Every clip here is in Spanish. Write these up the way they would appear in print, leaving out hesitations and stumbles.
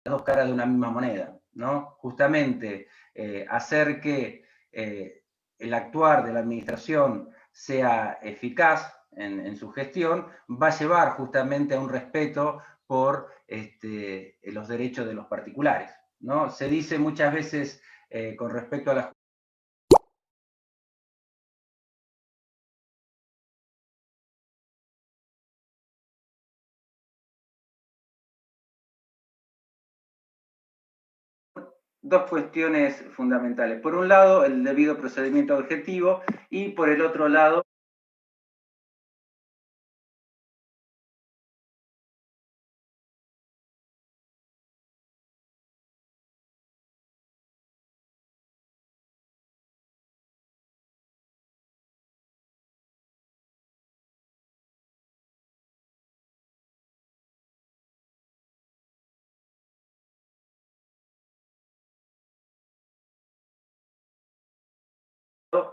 dos caras de una misma moneda, ¿no? Justamente hacer que el actuar de la administración sea eficaz en su gestión va a llevar justamente a un respeto por los derechos de los particulares, ¿no? Se dice muchas veces con respecto a la dos cuestiones fundamentales. Por un lado, el debido procedimiento objetivo y por el otro lado,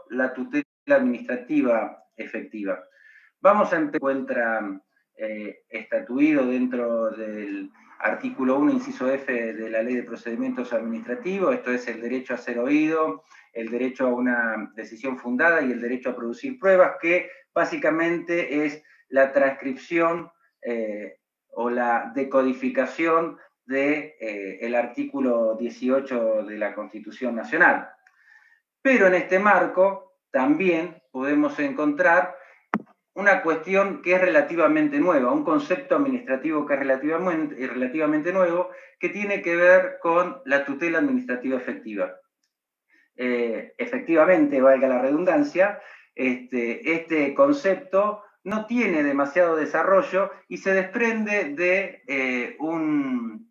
la tutela administrativa efectiva. Vamos a encuentra estatuido dentro del artículo 1, inciso F de la Ley de Procedimientos Administrativos, esto es el derecho a ser oído, el derecho a una decisión fundada y el derecho a producir pruebas, que básicamente es la transcripción o la decodificación del artículo 18 de la Constitución Nacional. Pero en este marco también podemos encontrar una cuestión que es relativamente nueva, un concepto administrativo que es relativamente nuevo, que tiene que ver con la tutela administrativa efectiva. Efectivamente, valga la redundancia, este concepto no tiene demasiado desarrollo y se desprende de un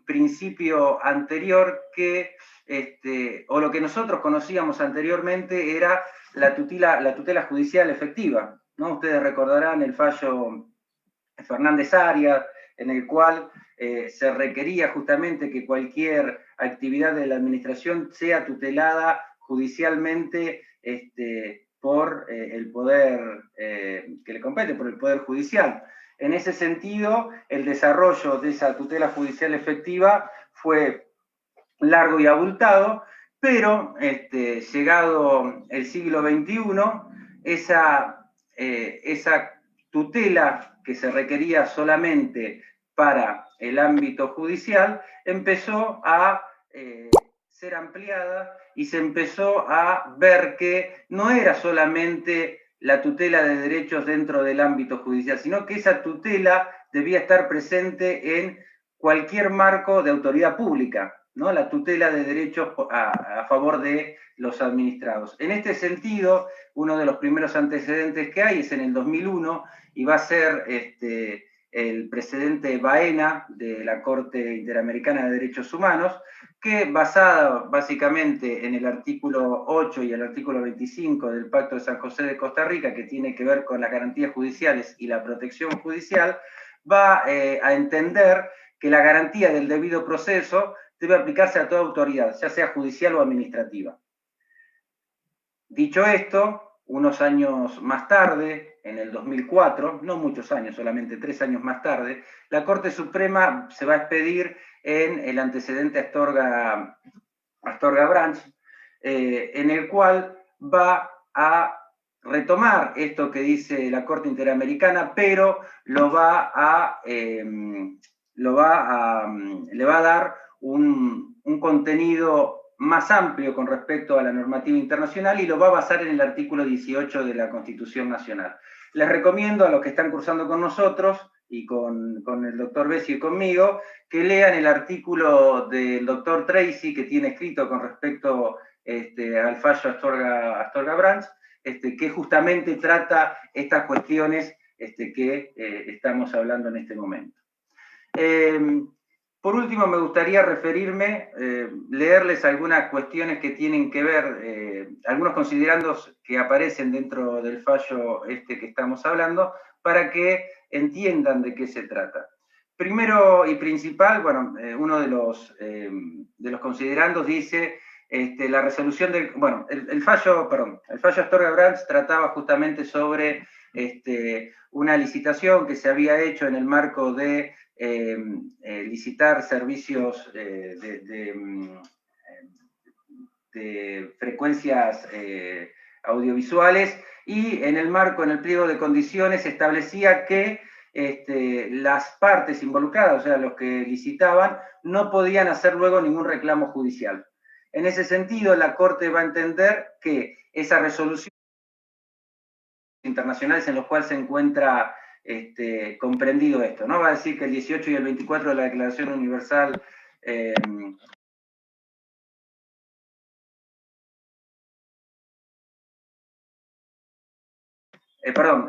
principio anterior que, o lo que nosotros conocíamos anteriormente, era la tutela judicial efectiva, ¿no? Ustedes recordarán el fallo Fernández Arias, en el cual se requería justamente que cualquier actividad de la administración sea tutelada judicialmente por el poder que le compete, por el Poder Judicial. En ese sentido, el desarrollo de esa tutela judicial efectiva fue largo y abultado, pero llegado el siglo XXI, esa tutela que se requería solamente para el ámbito judicial empezó a ser ampliada y se empezó a ver que no era solamente la tutela de derechos dentro del ámbito judicial, sino que esa tutela debía estar presente en cualquier marco de autoridad pública, ¿no? La tutela de derechos a favor de los administrados. En este sentido, uno de los primeros antecedentes que hay es en el 2001 y va a ser el precedente Baena de la Corte Interamericana de Derechos Humanos, que basada básicamente en el artículo 8 y el artículo 25 del Pacto de San José de Costa Rica, que tiene que ver con las garantías judiciales y la protección judicial, va a entender que la garantía del debido proceso debe aplicarse a toda autoridad, ya sea judicial o administrativa. Dicho esto, unos años más tarde, en el 2004, no muchos años, solamente 3 años más tarde, la Corte Suprema se va a expedir en el antecedente Astorga Branch, en el cual va a retomar esto que dice la Corte Interamericana, pero le va a dar un contenido más amplio con respecto a la normativa internacional y lo va a basar en el artículo 18 de la Constitución Nacional. Les recomiendo a los que están cursando con nosotros y con el doctor Bessi y conmigo, que lean el artículo del doctor Tracy que tiene escrito con respecto al fallo Astorga Branch, que justamente trata estas cuestiones que estamos hablando en este momento. Por último, me gustaría referirme, leerles algunas cuestiones que tienen que ver, algunos considerandos que aparecen dentro del fallo que estamos hablando, para que entiendan de qué se trata. Primero y principal, bueno, uno de los considerandos dice la resolución del, bueno, el fallo Astorga Branch trataba justamente sobre una licitación que se había hecho en el marco de licitar servicios de frecuencias audiovisuales, y en el marco, en el pliego de condiciones, establecía que las partes involucradas, o sea, los que licitaban, no podían hacer luego ningún reclamo judicial. En ese sentido, la Corte va a entender que esa resolución internacionales en los cuales se encuentra comprendido esto, ¿no? Va a decir que el 18 y el 24 de la Declaración Universal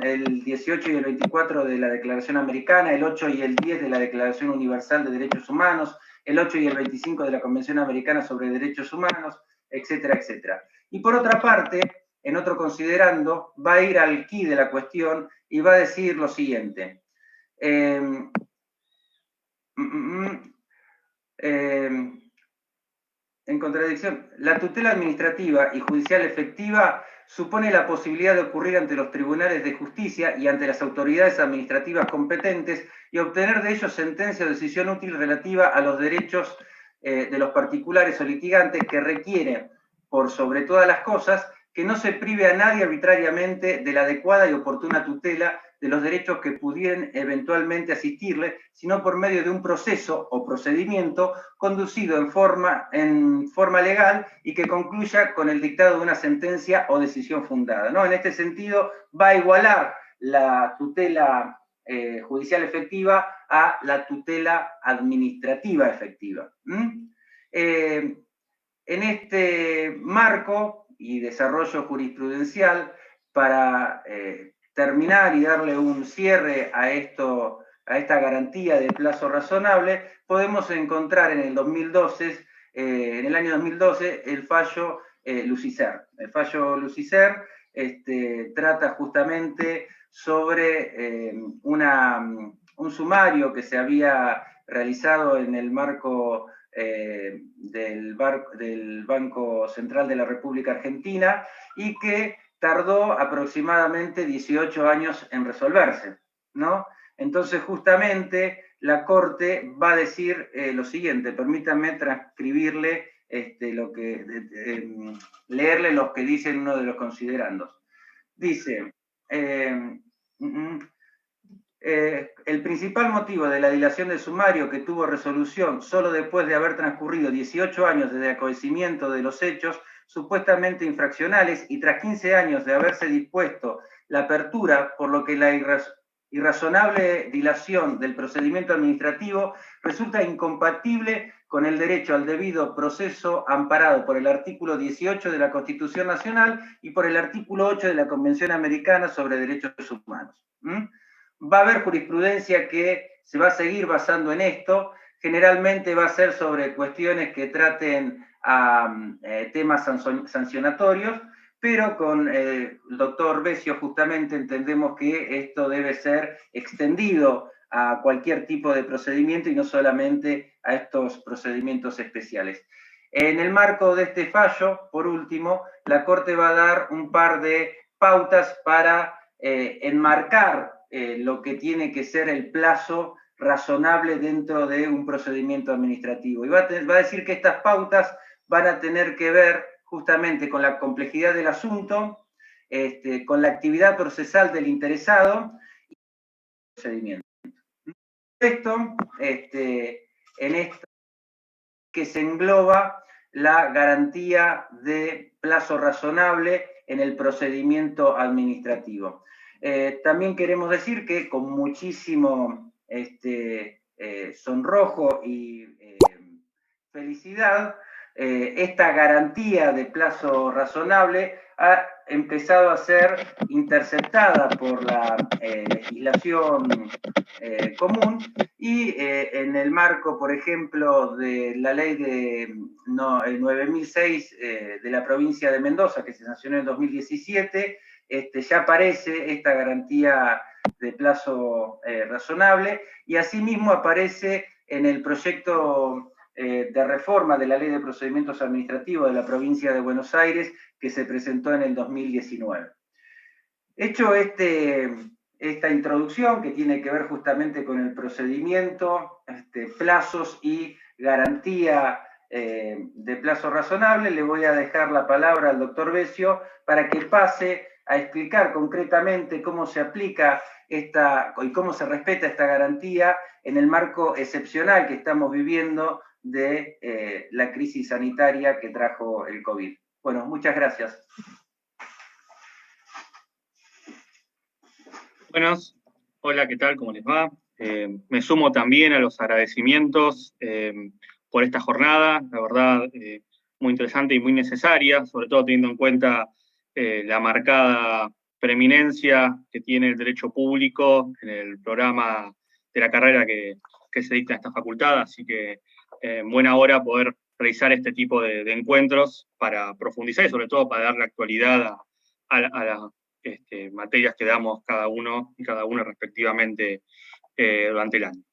el 18 y el 24 de la Declaración Americana, el 8 y el 10 de la Declaración Universal de Derechos Humanos, el 8 y el 25 de la Convención Americana sobre Derechos Humanos, etcétera, etcétera. Y por otra parte, en otro considerando, va a ir al quid de la cuestión y va a decir lo siguiente. En contradicción, la tutela administrativa y judicial efectiva supone la posibilidad de ocurrir ante los tribunales de justicia y ante las autoridades administrativas competentes y obtener de ellos sentencia o decisión útil relativa a los derechos de los particulares o litigantes, que requiere, por sobre todas las cosas, que no se prive a nadie arbitrariamente de la adecuada y oportuna tutela de los derechos que pudieran eventualmente asistirle, sino por medio de un proceso o procedimiento conducido en forma legal y que concluya con el dictado de una sentencia o decisión fundada, ¿no? En este sentido, va a igualar la tutela judicial efectiva a la tutela administrativa efectiva. En este marco y desarrollo jurisprudencial, para terminar y darle un cierre a esta garantía de plazo razonable, podemos encontrar en el 2012, en el año 2012, el fallo Lucicer. El fallo Lucicer trata justamente sobre un sumario que se había realizado en el marco del Banco Central de la República Argentina, y que tardó aproximadamente 18 años en resolverse, ¿no? Entonces, justamente, la Corte va a decir lo siguiente, permítanme transcribirle leerle lo que dice uno de los considerandos. Dice, el principal motivo de la dilación del sumario, que tuvo resolución solo después de haber transcurrido 18 años desde el acontecimiento de los hechos supuestamente infraccionales y tras 15 años de haberse dispuesto la apertura, por lo que la irrazonable dilación del procedimiento administrativo resulta incompatible con el derecho al debido proceso amparado por el artículo 18 de la Constitución Nacional y por el artículo 8 de la Convención Americana sobre Derechos Humanos. Va a haber jurisprudencia que se va a seguir basando en esto. Generalmente va a ser sobre cuestiones que traten a temas sancionatorios, pero con el doctor Besio justamente entendemos que esto debe ser extendido a cualquier tipo de procedimiento y no solamente a estos procedimientos especiales. En el marco de este fallo, por último, la Corte va a dar un par de pautas para enmarcar lo que tiene que ser el plazo razonable dentro de un procedimiento administrativo. Y va a decir que estas pautas van a tener que ver justamente con la complejidad del asunto, con la actividad procesal del interesado y el procedimiento. Esto, en esto que se engloba la garantía de plazo razonable en el procedimiento administrativo. También queremos decir que con muchísimo sonrojo y felicidad, esta garantía de plazo razonable ha empezado a ser interceptada por la legislación común y en el marco, por ejemplo, de la ley de 9006 de la provincia de Mendoza, que se sancionó en 2017, ya aparece esta garantía de plazo razonable, y asimismo aparece en el proyecto de reforma de la Ley de Procedimientos Administrativos de la provincia de Buenos Aires, que se presentó en el 2019. Hecho este esta introducción que tiene que ver justamente con el procedimiento, plazos y garantía de plazo razonable. Le voy a dejar la palabra al doctor Besio para que pase a explicar concretamente cómo se aplica y cómo se respeta esta garantía en el marco excepcional que estamos viviendo de la crisis sanitaria que trajo el COVID. Bueno, muchas gracias. Buenas, hola, ¿qué tal? ¿Cómo les va? Me sumo también a los agradecimientos por esta jornada, la verdad, muy interesante y muy necesaria, sobre todo teniendo en cuenta la marcada preeminencia que tiene el derecho público en el programa de la carrera que se dicta en esta facultad, así que en buena hora poder realizar este tipo de encuentros para profundizar y sobre todo para darle actualidad a la materias que damos cada uno y cada una respectivamente durante el año.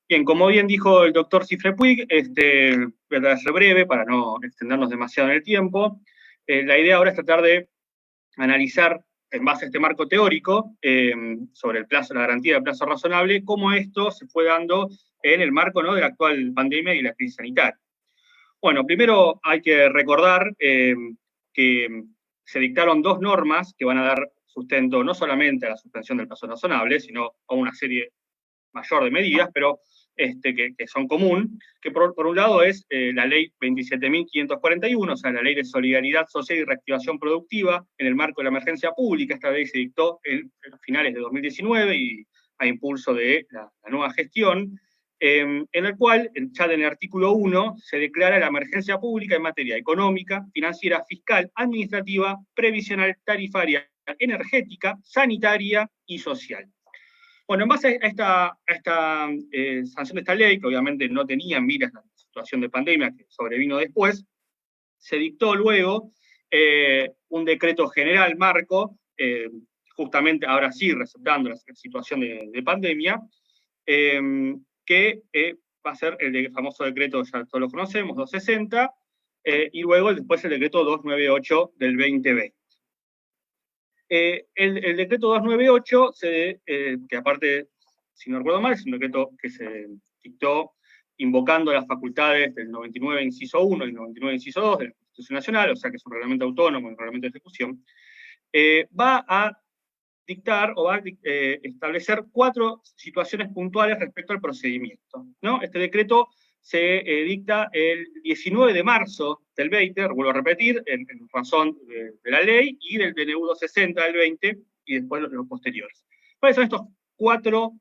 Bien, como bien dijo el doctor Cifre Puig, voy a ser breve para no extendernos demasiado en el tiempo. La idea ahora es tratar de analizar, en base a este marco teórico, sobre el plazo, la garantía de plazo razonable, cómo esto se fue dando en el marco, ¿no?, de la actual pandemia y la crisis sanitaria. Bueno, primero hay que recordar que se dictaron dos normas que van a dar sustento no solamente a la suspensión del plazo razonable, sino a una serie mayor de medidas, pero que son común, que por un lado es la ley 27.541, o sea, la ley de solidaridad social y reactivación productiva en el marco de la emergencia pública. Esta ley se dictó en finales de 2019 y a impulso de la nueva gestión, en el cual, ya en el artículo 1, se declara la emergencia pública en materia económica, financiera, fiscal, administrativa, previsional, tarifaria, energética, sanitaria y social. Bueno, en base a esta sanción de esta ley, que obviamente no tenía en miras la situación de pandemia que sobrevino después, se dictó luego un decreto general marco, justamente ahora sí receptando la situación de pandemia, que va a ser el famoso decreto, ya todos lo conocemos, 260, y luego después el decreto 298 del 2020. El decreto 298, que aparte, si no recuerdo mal, es un decreto que se dictó invocando las facultades del 99 inciso 1 y 99 inciso 2 de la Constitución Nacional, o sea que es un reglamento autónomo, un reglamento de ejecución, va a dictar o va a establecer 4 situaciones puntuales respecto al procedimiento, ¿no? Este decreto se dicta el 19 de marzo del 20, vuelvo a repetir, en razón de la ley y del DNU 260 del 20 y después los posteriores. ¿Cuáles son estos 4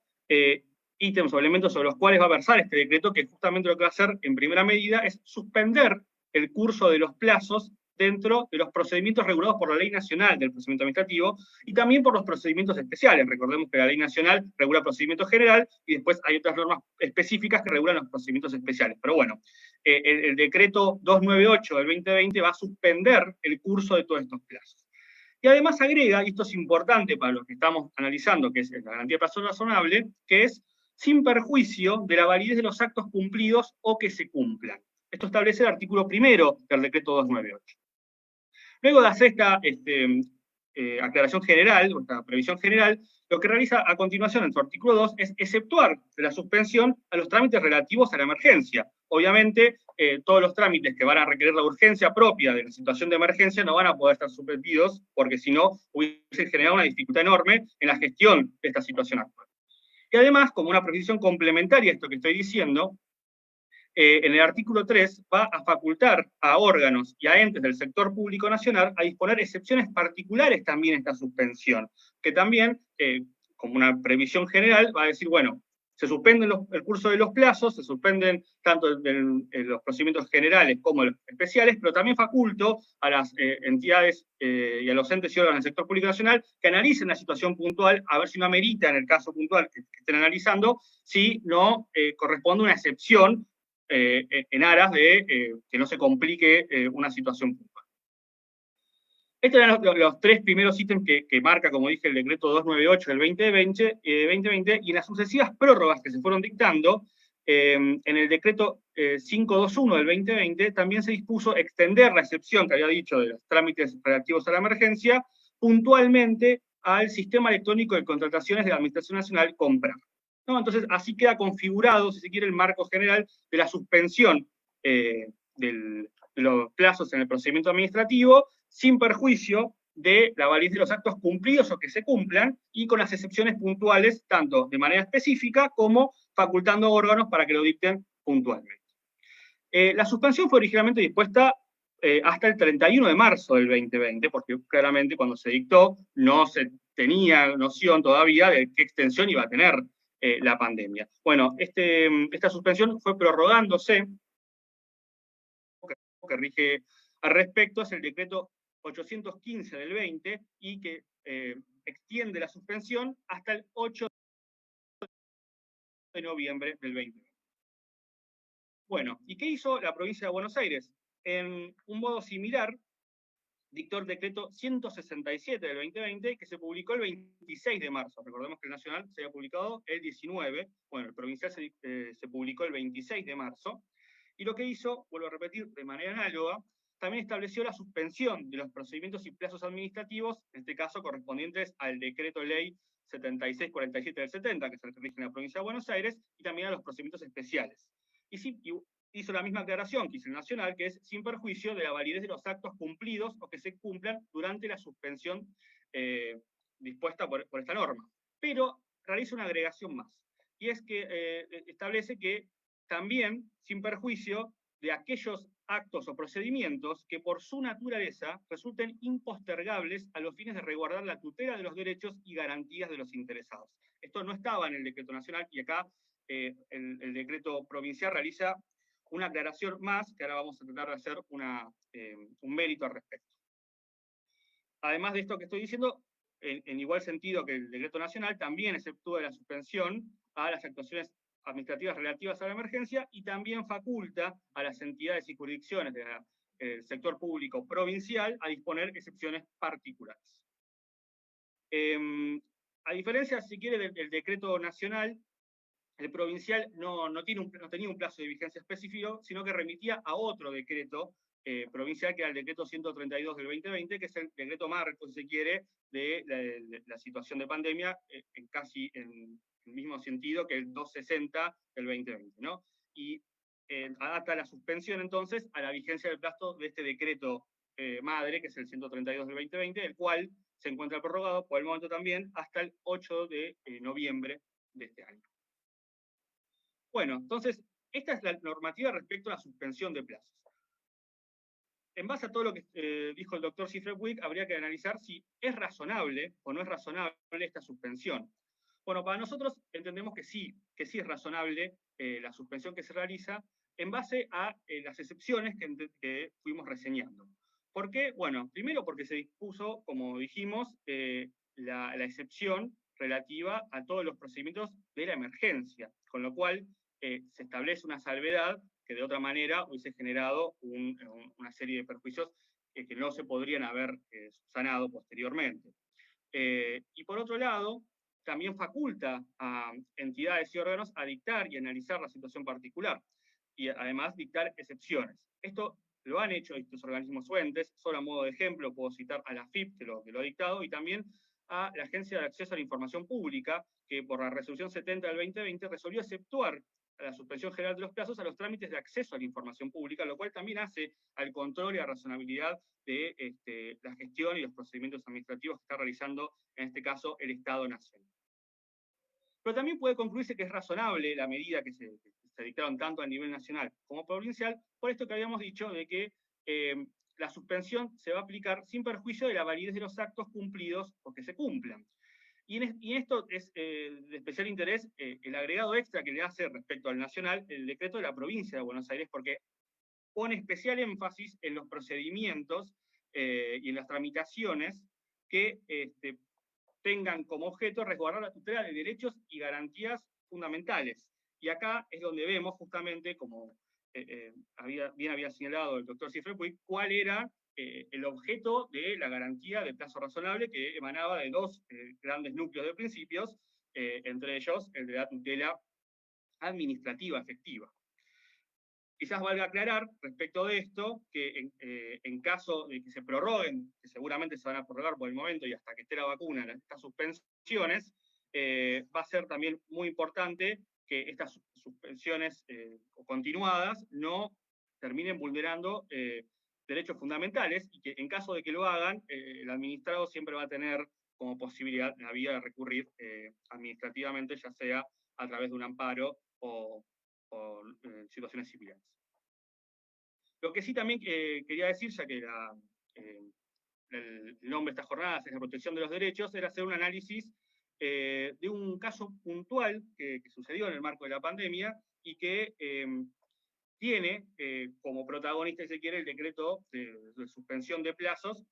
ítems o elementos sobre los cuales va a versar este decreto? Que justamente lo que va a hacer en primera medida es suspender el curso de los plazos dentro de los procedimientos regulados por la Ley Nacional del Procedimiento Administrativo y también por los procedimientos especiales. Recordemos que la Ley Nacional regula el procedimiento general y después hay otras normas específicas que regulan los procedimientos especiales. Pero bueno, el decreto 298 del 2020 va a suspender el curso de todos estos plazos. Y además agrega, y esto es importante para lo que estamos analizando, que es la garantía de plazo razonable, que es sin perjuicio de la validez de los actos cumplidos o que se cumplan. Esto establece el artículo 1 del decreto 298. Luego de hacer esta aclaración general, o esta previsión general, lo que realiza a continuación en su artículo 2 es exceptuar de la suspensión a los trámites relativos a la emergencia. Obviamente, todos los trámites que van a requerir la urgencia propia de la situación de emergencia no van a poder estar suspendidos, porque si no, hubiese generado una dificultad enorme en la gestión de esta situación actual. Y además, como una previsión complementaria a esto que estoy diciendo, en el artículo 3 va a facultar a órganos y a entes del sector público nacional a disponer excepciones particulares también a esta suspensión, que también, como una previsión general, va a decir, bueno, se suspenden el curso de los plazos, se suspenden tanto los procedimientos generales como los especiales, pero también faculto a las entidades y a los entes y órganos del sector público nacional que analicen la situación puntual, a ver si no amerita en el caso puntual que estén analizando, si no corresponde una excepción en aras de que no se complique una situación puntual. Estos eran los 3 primeros ítems que marca, como dije, el decreto 298 del 2020, y en las sucesivas prórrogas que se fueron dictando, en el decreto 521 del 2020 también se dispuso extender la excepción que había dicho de los trámites relativos a la emergencia puntualmente al sistema electrónico de contrataciones de la Administración Nacional, COMPRAM, ¿no? Entonces, así queda configurado, si se quiere, el marco general de la suspensión de los plazos en el procedimiento administrativo, sin perjuicio de la validez de los actos cumplidos o que se cumplan, y con las excepciones puntuales, tanto de manera específica como facultando órganos para que lo dicten puntualmente. La suspensión fue originalmente dispuesta hasta el 31 de marzo del 2020, porque claramente cuando se dictó no se tenía noción todavía de qué extensión iba a tener la pandemia. Bueno, esta suspensión fue prorrogándose, que rige al respecto es el decreto 815 del 20 y que extiende la suspensión hasta el 8 de noviembre del 2020. Bueno, ¿y qué hizo la provincia de Buenos Aires? En un modo similar, dictó el decreto 167 del 2020, que se publicó el 26 de marzo. Recordemos que el nacional se había publicado el 19, bueno, el provincial se publicó el 26 de marzo, y lo que hizo, vuelvo a repetir, de manera análoga, también estableció la suspensión de los procedimientos y plazos administrativos, en este caso correspondientes al decreto ley 7647 del 70, que es el que rige en la provincia de Buenos Aires, y también a los procedimientos especiales. Y hizo la misma aclaración que hizo el nacional, que es sin perjuicio de la validez de los actos cumplidos o que se cumplan durante la suspensión dispuesta por esta norma. Pero realiza una agregación más, y es que establece que también, sin perjuicio de aquellos actos o procedimientos que por su naturaleza resulten impostergables a los fines de resguardar la tutela de los derechos y garantías de los interesados. Esto no estaba en el decreto nacional, y acá el decreto provincial realiza una aclaración más, que ahora vamos a tratar de hacer un mérito al respecto. Además de esto que estoy diciendo, en igual sentido que el decreto nacional, también exceptúa de la suspensión a las actuaciones administrativas relativas a la emergencia, y también faculta a las entidades y jurisdicciones del sector público provincial a disponer excepciones particulares. A diferencia, si quiere, del decreto nacional, el provincial no tenía un plazo de vigencia específico, sino que remitía a otro decreto provincial, que era el decreto 132 del 2020, que es el decreto marco, si se quiere, de la situación de pandemia, casi en el mismo sentido que el 260 del 2020, ¿no? Y adapta la suspensión, entonces, a la vigencia del plazo de este decreto madre, que es el 132 del 2020, el cual se encuentra prorrogado por el momento también hasta el 8 de noviembre de este año. Bueno, entonces, esta es la normativa respecto a la suspensión de plazos. En base a todo lo que dijo el doctor Cifrewick, habría que analizar si es razonable o no es razonable esta suspensión. Bueno, para nosotros entendemos que sí es razonable la suspensión que se realiza en base a las excepciones que fuimos reseñando. ¿Por qué? Bueno, primero porque se dispuso, como dijimos, la excepción relativa a todos los procedimientos de la emergencia, con lo cual se establece una salvedad que de otra manera hubiese generado una serie de perjuicios que no se podrían haber subsanado posteriormente. Y por otro lado, también faculta a entidades y órganos a dictar y analizar la situación particular, y además dictar excepciones. Esto lo han hecho estos organismos fuentes. Solo a modo de ejemplo puedo citar a la AFIP, que lo ha dictado, y también a la Agencia de Acceso a la Información Pública, que por la resolución 70 del 2020 resolvió exceptuar a la suspensión general de los plazos a los trámites de acceso a la información pública, lo cual también hace al control y a la razonabilidad de la gestión y los procedimientos administrativos que está realizando, en este caso, el Estado Nacional. Pero también puede concluirse que es razonable la medida que se dictaron tanto a nivel nacional como provincial, por esto que habíamos dicho de que la suspensión se va a aplicar sin perjuicio de la validez de los actos cumplidos o que se cumplan. Y en esto es de especial interés el agregado extra que le hace respecto al nacional el decreto de la provincia de Buenos Aires, porque pone especial énfasis en los procedimientos y en las tramitaciones que tengan como objeto resguardar la tutela de derechos y garantías fundamentales. Y acá es donde vemos justamente, como bien había señalado el doctor Cifrewick, cuál era el objeto de la garantía de plazo razonable, que emanaba de dos grandes núcleos de principios, entre ellos el de la tutela administrativa efectiva. Quizás valga aclarar respecto de esto que en caso de que se prorroguen, que seguramente se van a prorrogar por el momento y hasta que esté la vacuna, estas suspensiones, va a ser también muy importante que estas suspensiones continuadas no terminen vulnerando derechos fundamentales y que en caso de que lo hagan, el administrado siempre va a tener como posibilidad la vía de recurrir administrativamente, ya sea a través de un amparo o situaciones similares. Lo que sí también quería decir, ya que el nombre de estas jornadas es la protección de los derechos, era hacer un análisis de un caso puntual que sucedió en el marco de la pandemia y que tiene como protagonista, si se quiere, el decreto de suspensión de plazos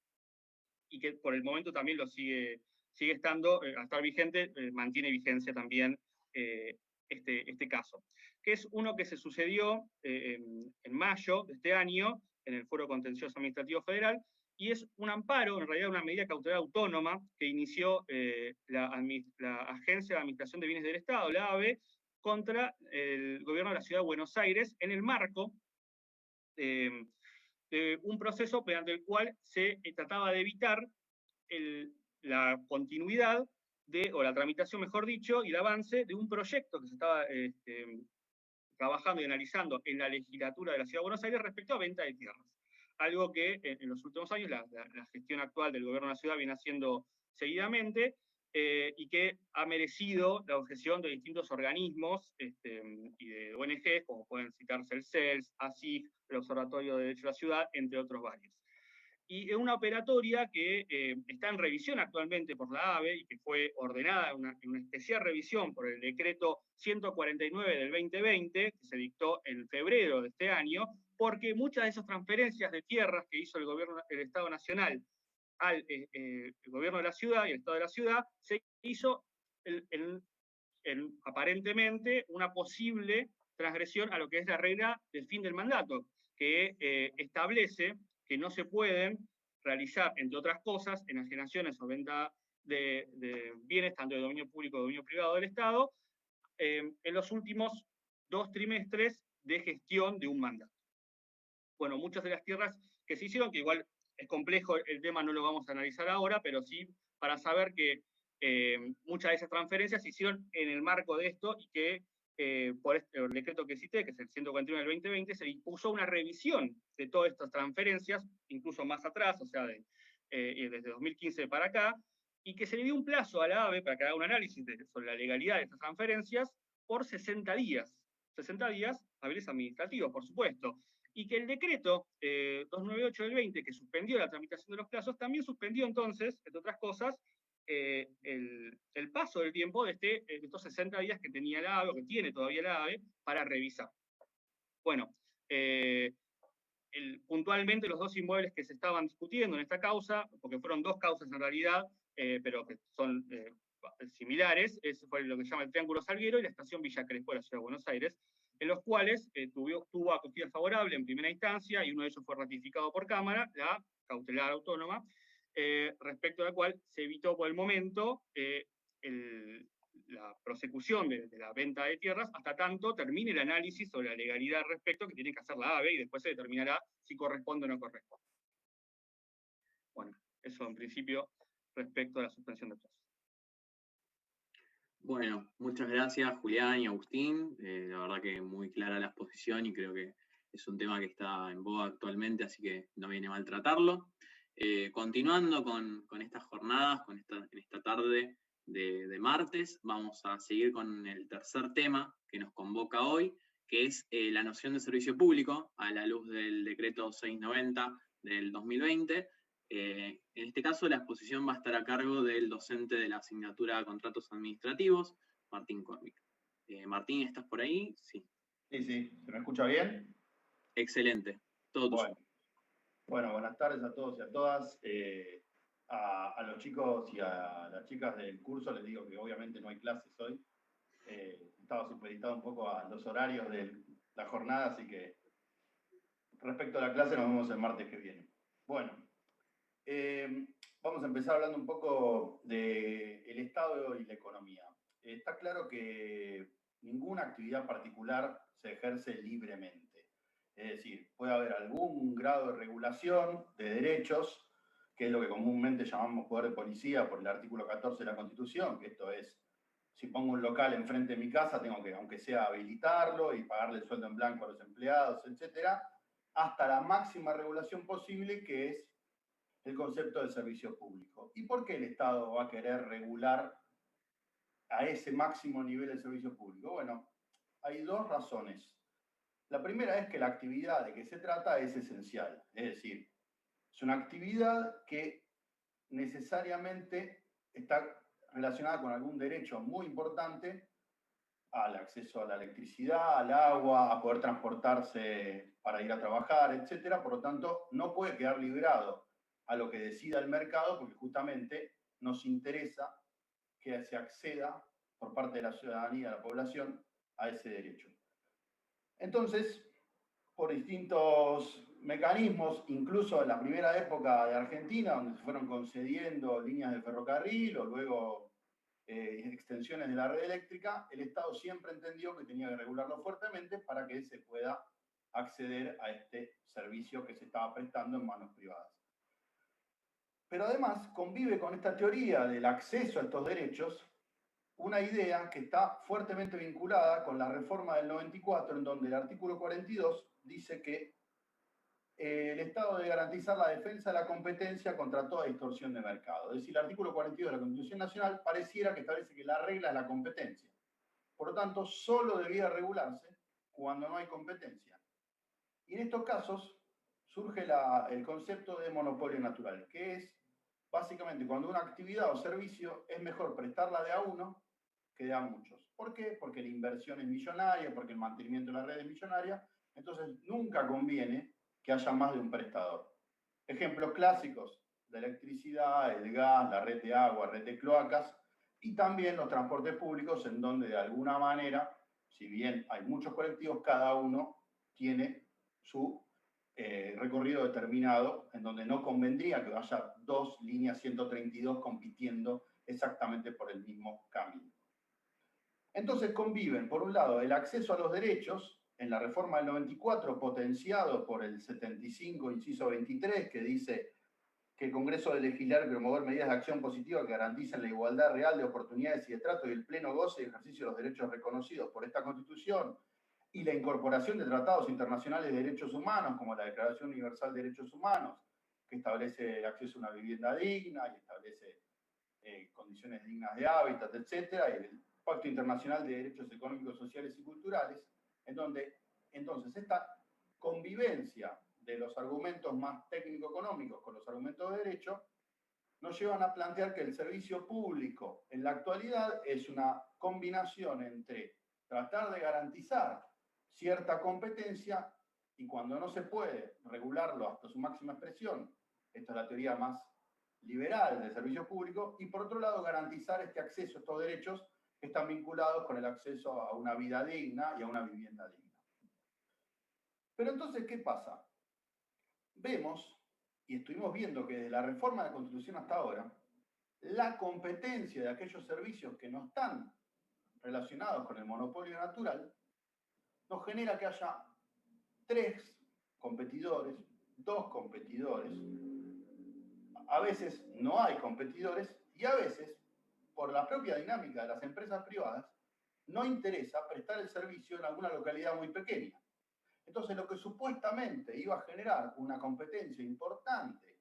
y que por el momento también lo sigue estando, al estar vigente, mantiene vigencia también este caso, que es uno que se sucedió en mayo de este año en el Foro Contencioso Administrativo Federal, y es un amparo, en realidad una medida cautelar autónoma que inició la Agencia de Administración de Bienes del Estado, la ABE, contra el gobierno de la Ciudad de Buenos Aires en el marco de un proceso mediante el cual se trataba de evitar la continuidad o la tramitación, mejor dicho, y el avance de un proyecto que se estaba trabajando y analizando en la legislatura de la Ciudad de Buenos Aires respecto a venta de tierras. Algo que en los últimos años la gestión actual del gobierno de la ciudad viene haciendo seguidamente, y que ha merecido la objeción de distintos organismos y de ONGs, como pueden citarse el CELS, ASIG, el Observatorio de Derecho de la Ciudad, entre otros varios. Y es una operatoria que está en revisión actualmente por la ABE y que fue ordenada en una especial revisión por el decreto 149 del 2020, que se dictó en febrero de este año, porque muchas de esas transferencias de tierras que hizo el Estado Nacional al el gobierno de la ciudad y el Estado de la ciudad, se hizo aparentemente una posible transgresión a lo que es la regla del fin del mandato, que establece que no se pueden realizar, entre otras cosas, enajenaciones o venta de bienes, tanto de dominio público como de dominio privado del Estado, en los últimos 2 trimestres de gestión de un mandato. Bueno, muchas de las tierras que se hicieron, que igual es complejo el tema, no lo vamos a analizar ahora, pero sí para saber que muchas de esas transferencias se hicieron en el marco de esto y que por el decreto que cité, que es el 141 del 2020, se dispuso una revisión de todas estas transferencias, incluso más atrás, o sea, desde 2015 para acá, y que se le dio un plazo a la ABE para que haga un análisis sobre la legalidad de estas transferencias por 60 días. 60 días hábiles administrativos, por supuesto. Y que el decreto 298 del 20, que suspendió la tramitación de los plazos, también suspendió entonces, entre otras cosas, el paso del tiempo de estos 60 días que tenía la AVE, o que tiene todavía la AVE, para revisar. Bueno, puntualmente los dos inmuebles que se estaban discutiendo en esta causa, porque fueron 2 causas en realidad, pero que son similares, fue lo que se llama el Triángulo Salguero y la estación Villa Crespo de la Ciudad de Buenos Aires, en los cuales tuvo acogida favorable en primera instancia, y uno de ellos fue ratificado por Cámara, la cautelar autónoma, respecto a la cual se evitó por el momento la prosecución de la venta de tierras hasta tanto termine el análisis sobre la legalidad al respecto que tiene que hacer la ABE y después se determinará si corresponde o no corresponde. Bueno, eso en principio respecto a la suspensión de plazos. Bueno, muchas gracias Julián y Agustín, la verdad que muy clara la exposición y creo que es un tema que está en boga actualmente, así que no viene mal tratarlo. Continuando con estas jornadas, en esta tarde de martes, vamos a seguir con el tercer tema que nos convoca hoy, que es la noción de servicio público a la luz del decreto 690 del 2020. En este caso, la exposición va a estar a cargo del docente de la asignatura de Contratos Administrativos, Martín Cormick. Martín, ¿estás por ahí? Sí. Sí. ¿Se me escucha bien? Excelente. Todo tuyo. Bueno, buenas tardes a todos y a todas. A los chicos y a las chicas del curso les digo que obviamente no hay clases hoy. Estaba supeditado un poco a los horarios de la jornada, así que respecto a la clase nos vemos el martes que viene. Bueno, vamos a empezar hablando un poco del Estado y la economía. Está claro que ninguna actividad particular se ejerce libremente. Es decir, puede haber algún grado de regulación de derechos, que es lo que comúnmente llamamos poder de policía por el artículo 14 de la Constitución, que esto es, si pongo un local enfrente de mi casa, tengo que, aunque sea, habilitarlo y pagarle el sueldo en blanco a los empleados, etcétera, hasta la máxima regulación posible, que es el concepto de servicio público. ¿Y por qué el Estado va a querer regular a ese máximo nivel del servicio público? Bueno, hay dos razones. La primera es que la actividad de que se trata es esencial, es decir, es una actividad que necesariamente está relacionada con algún derecho muy importante al acceso a la electricidad, al agua, a poder transportarse para ir a trabajar, etcétera. Por lo tanto, no puede quedar librado a lo que decida el mercado, porque justamente nos interesa que se acceda por parte de la ciudadanía, de la población, a ese derecho. Entonces, por distintos mecanismos, incluso en la primera época de Argentina, donde se fueron concediendo líneas de ferrocarril o luego extensiones de la red eléctrica, el Estado siempre entendió que tenía que regularlo fuertemente para que se pueda acceder a este servicio que se estaba prestando en manos privadas. Pero además convive con esta teoría del acceso a estos derechos una idea que está fuertemente vinculada con la reforma del 94, en donde el artículo 42 dice que el Estado debe garantizar la defensa de la competencia contra toda distorsión de mercado. Es decir, el artículo 42 de la Constitución Nacional pareciera que establece que la regla es la competencia. Por lo tanto, solo debía regularse cuando no hay competencia. Y en estos casos surge el concepto de monopolio natural, que es básicamente cuando una actividad o servicio es mejor prestarla de a uno que de a muchos. ¿Por qué? Porque la inversión es millonaria, porque el mantenimiento de la red es millonaria, entonces nunca conviene que haya más de un prestador. Ejemplos clásicos: la electricidad, el gas, la red de agua, red de cloacas, y también los transportes públicos, en donde de alguna manera, si bien hay muchos colectivos, cada uno tiene su recorrido determinado, en donde no convendría que haya dos líneas 132 compitiendo exactamente por el mismo camino. Entonces conviven, por un lado, el acceso a los derechos, en la reforma del 94, potenciado por el 75, inciso 23, que dice que el Congreso debe legislar y promover medidas de acción positiva que garanticen la igualdad real de oportunidades y de trato y el pleno goce y ejercicio de los derechos reconocidos por esta Constitución, y la incorporación de tratados internacionales de derechos humanos, como la Declaración Universal de Derechos Humanos, que establece el acceso a una vivienda digna y establece condiciones dignas de hábitat, etcétera, y el Pacto Internacional de Derechos Económicos, Sociales y Culturales, en donde entonces esta convivencia de los argumentos más técnico-económicos con los argumentos de derecho nos llevan a plantear que el servicio público en la actualidad es una combinación entre tratar de garantizar cierta competencia y, cuando no se puede, regularlo hasta su máxima expresión. Esta es la teoría más liberal del servicio público, y por otro lado garantizar este acceso a estos derechos que están vinculados con el acceso a una vida digna y a una vivienda digna. Pero entonces, ¿qué pasa? Vemos, y estuvimos viendo que desde la reforma de la Constitución hasta ahora, la competencia de aquellos servicios que no están relacionados con el monopolio natural nos genera que haya 3 competidores, 2 competidores, a veces no hay competidores, y a veces, por la propia dinámica de las empresas privadas, no interesa prestar el servicio en alguna localidad muy pequeña. Entonces, lo que supuestamente iba a generar una competencia importante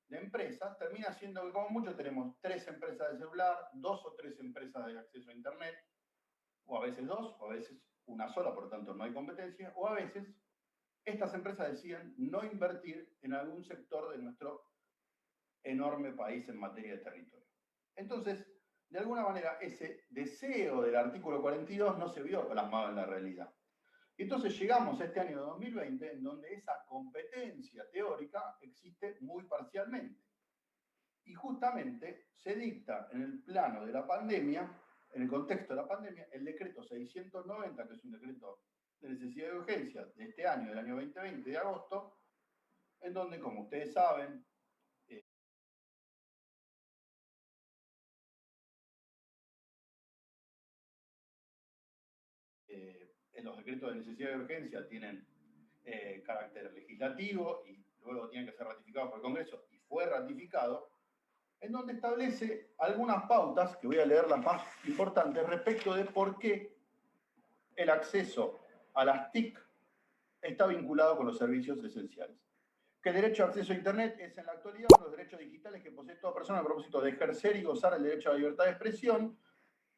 de empresas, termina siendo que como mucho tenemos 3 empresas de celular, 2 o 3 empresas de acceso a Internet, o a veces 2, o a veces una sola, por lo tanto no hay competencia, o a veces estas empresas deciden no invertir en algún sector de nuestro enorme país en materia de territorio. Entonces, de alguna manera, ese deseo del artículo 42 no se vio plasmado en la realidad. Y entonces llegamos a este año 2020, en donde esa competencia teórica existe muy parcialmente. Y justamente se dicta en el plano de la pandemia, en el contexto de la pandemia, el decreto 690, que es un decreto de necesidad y urgencia de este año, del año 2020, de agosto, en donde, como ustedes saben, los decretos de necesidad y urgencia tienen legislativo y luego tiene que ser ratificado por el Congreso, y fue ratificado, en donde establece algunas pautas, que voy a leer las más importantes, respecto de por qué el acceso a las TIC está vinculado con los servicios esenciales. Que el derecho a acceso a Internet es en la actualidad uno de los derechos digitales que posee toda persona a propósito de ejercer y gozar el derecho a la libertad de expresión,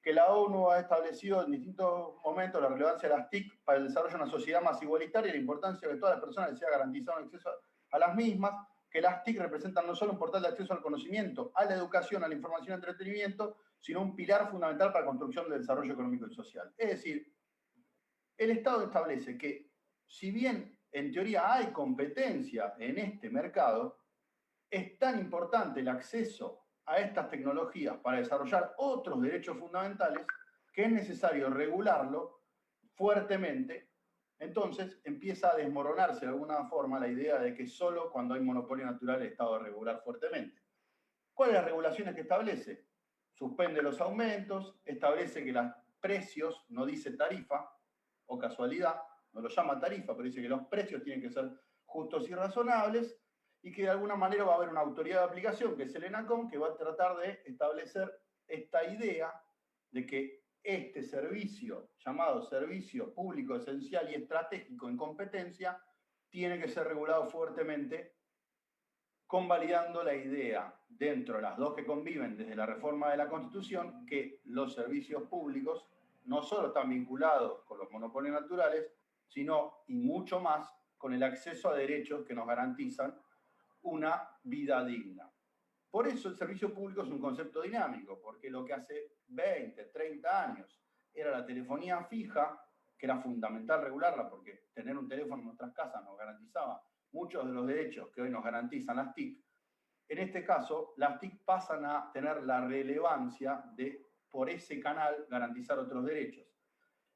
que la ONU ha establecido en distintos momentos la relevancia de las TIC para el desarrollo de una sociedad más igualitaria y la importancia de que todas las personas les sea garantizado el acceso a las mismas, que las TIC representan no solo un portal de acceso al conocimiento, a la educación, a la información y entretenimiento, sino un pilar fundamental para la construcción del desarrollo económico y social. Es decir, el Estado establece que, si bien en teoría hay competencia en este mercado, es tan importante el acceso a estas tecnologías para desarrollar otros derechos fundamentales que es necesario regularlo fuertemente. Entonces empieza a desmoronarse de alguna forma la idea de que solo cuando hay monopolio natural el Estado debe regular fuertemente. ¿Cuáles son las regulaciones que establece? Suspende los aumentos, establece que los precios, no dice tarifa, o casualidad, no lo llama tarifa, pero dice que los precios tienen que ser justos y razonables, y que de alguna manera va a haber una autoridad de aplicación, que es el ENACOM, que va a tratar de establecer esta idea de que este servicio, llamado servicio público esencial y estratégico en competencia, tiene que ser regulado fuertemente, convalidando la idea, dentro de las dos que conviven desde la reforma de la Constitución, que los servicios públicos no solo están vinculados con los monopolios naturales, sino, y mucho más, con el acceso a derechos que nos garantizan una vida digna. Por eso el servicio público es un concepto dinámico, porque lo que hace 20, 30 años era la telefonía fija, que era fundamental regularla, porque tener un teléfono en nuestras casas nos garantizaba muchos de los derechos que hoy nos garantizan las TIC. En este caso, las TIC pasan a tener la relevancia de, por ese canal, garantizar otros derechos.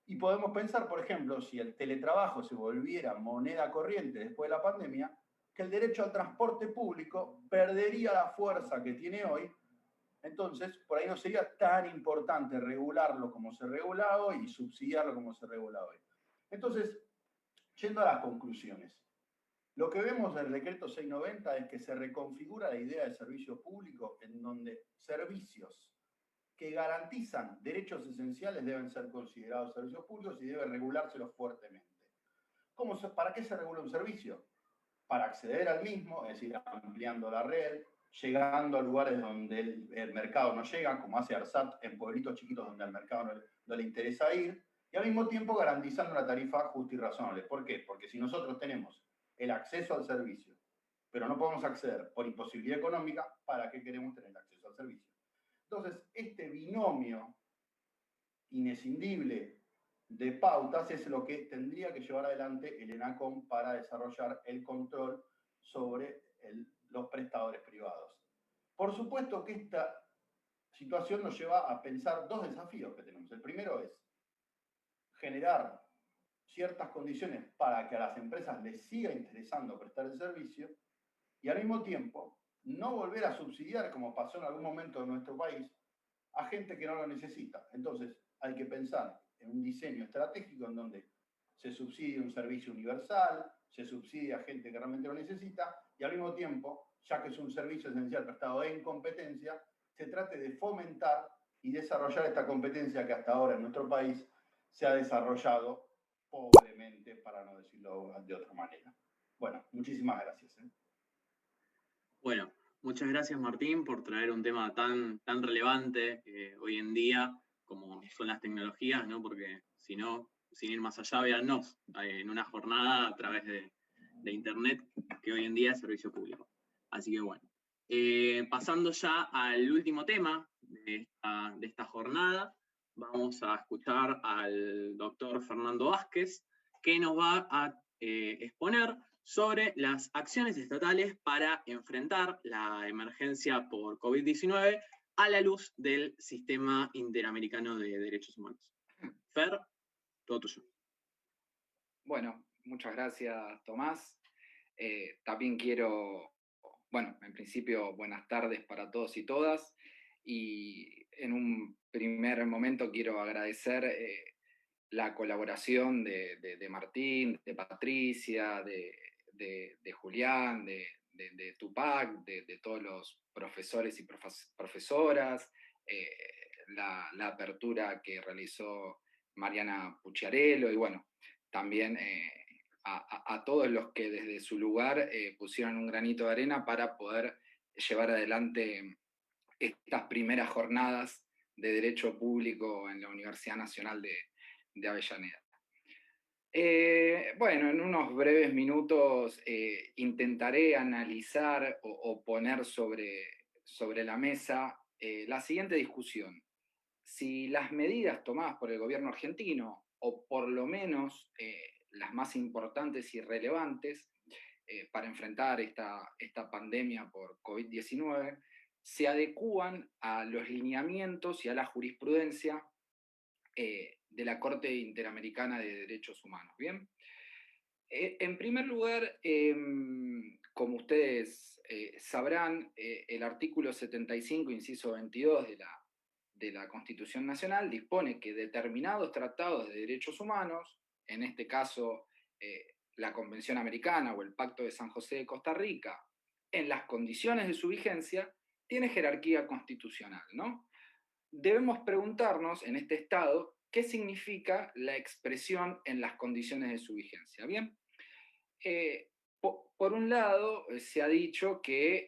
Y podemos pensar, por ejemplo, si el teletrabajo se volviera moneda corriente después de la pandemia, que el derecho al transporte público perdería la fuerza que tiene hoy. Entonces, por ahí no sería tan importante regularlo como se regula hoy y subsidiarlo como se regula hoy. Entonces, yendo a las conclusiones, lo que vemos del decreto 690 es que se reconfigura la idea de servicio público, en donde servicios que garantizan derechos esenciales deben ser considerados servicios públicos y deben regulárselos fuertemente. ¿Para qué se regula un servicio? Para acceder al mismo, es decir, ampliando la red, llegando a lugares donde el mercado no llega, como hace ARSAT en pueblitos chiquitos donde al mercado no le interesa ir, y al mismo tiempo garantizando una tarifa justa y razonable. ¿Por qué? Porque si nosotros tenemos el acceso al servicio, pero no podemos acceder por imposibilidad económica, ¿para qué queremos tener acceso al servicio? Entonces, este binomio inescindible de pautas es lo que tendría que llevar adelante el ENACOM para desarrollar el control sobre los prestadores privados. Por supuesto que esta situación nos lleva a pensar dos desafíos que tenemos. El primero es generar ciertas condiciones para que a las empresas les siga interesando prestar el servicio y al mismo tiempo no volver a subsidiar, como pasó en algún momento en nuestro país, a gente que no lo necesita. Entonces hay que pensar en un diseño estratégico en donde se subsidia un servicio universal, se subsidia a gente que realmente lo necesita y al mismo tiempo, ya que es un servicio esencial prestado en competencia, se trate de fomentar y desarrollar esta competencia que hasta ahora en nuestro país se ha desarrollado pobremente, para no decirlo de otra manera. Bueno, muchísimas gracias. Bueno, muchas gracias Martín por traer un tema tan relevante hoy en día como son las tecnologías, ¿no? Porque si no, sin ir más allá, véannos en una jornada a través de Internet, que hoy en día es servicio público. Así que bueno, pasando ya al último tema de esta jornada, vamos a escuchar al doctor Fernando Vázquez, que nos va a exponer sobre las acciones estatales para enfrentar la emergencia por COVID-19 a la luz del Sistema Interamericano de Derechos Humanos. Fer, todo tuyo. Bueno, muchas gracias, Tomás. También quiero, bueno, en principio, buenas tardes para todos y todas. Y en un primer momento quiero agradecer la colaboración de Martín, de Patricia, de de Julián, de Tupac, de todos los profesores y profesoras, la apertura que realizó Mariana Pucciarello, y bueno, también a todos los que desde su lugar pusieron un granito de arena para poder llevar adelante estas primeras jornadas de Derecho Público en la Universidad Nacional de Avellaneda. Bueno, en unos breves minutos intentaré analizar o poner sobre la mesa la siguiente discusión. Si las medidas tomadas por el gobierno argentino, o por lo menos las más importantes y relevantes para enfrentar esta pandemia por COVID-19, se adecúan a los lineamientos y a la jurisprudencia de la Corte Interamericana de Derechos Humanos. ¿Bien? En primer lugar, como ustedes sabrán, el artículo 75, inciso 22 de la Constitución Nacional dispone que determinados tratados de derechos humanos, en este caso la Convención Americana o el Pacto de San José de Costa Rica, en las condiciones de su vigencia, tiene jerarquía constitucional, ¿no? Debemos preguntarnos en este estado qué significa la expresión en las condiciones de su vigencia. Bien, por un lado se ha dicho que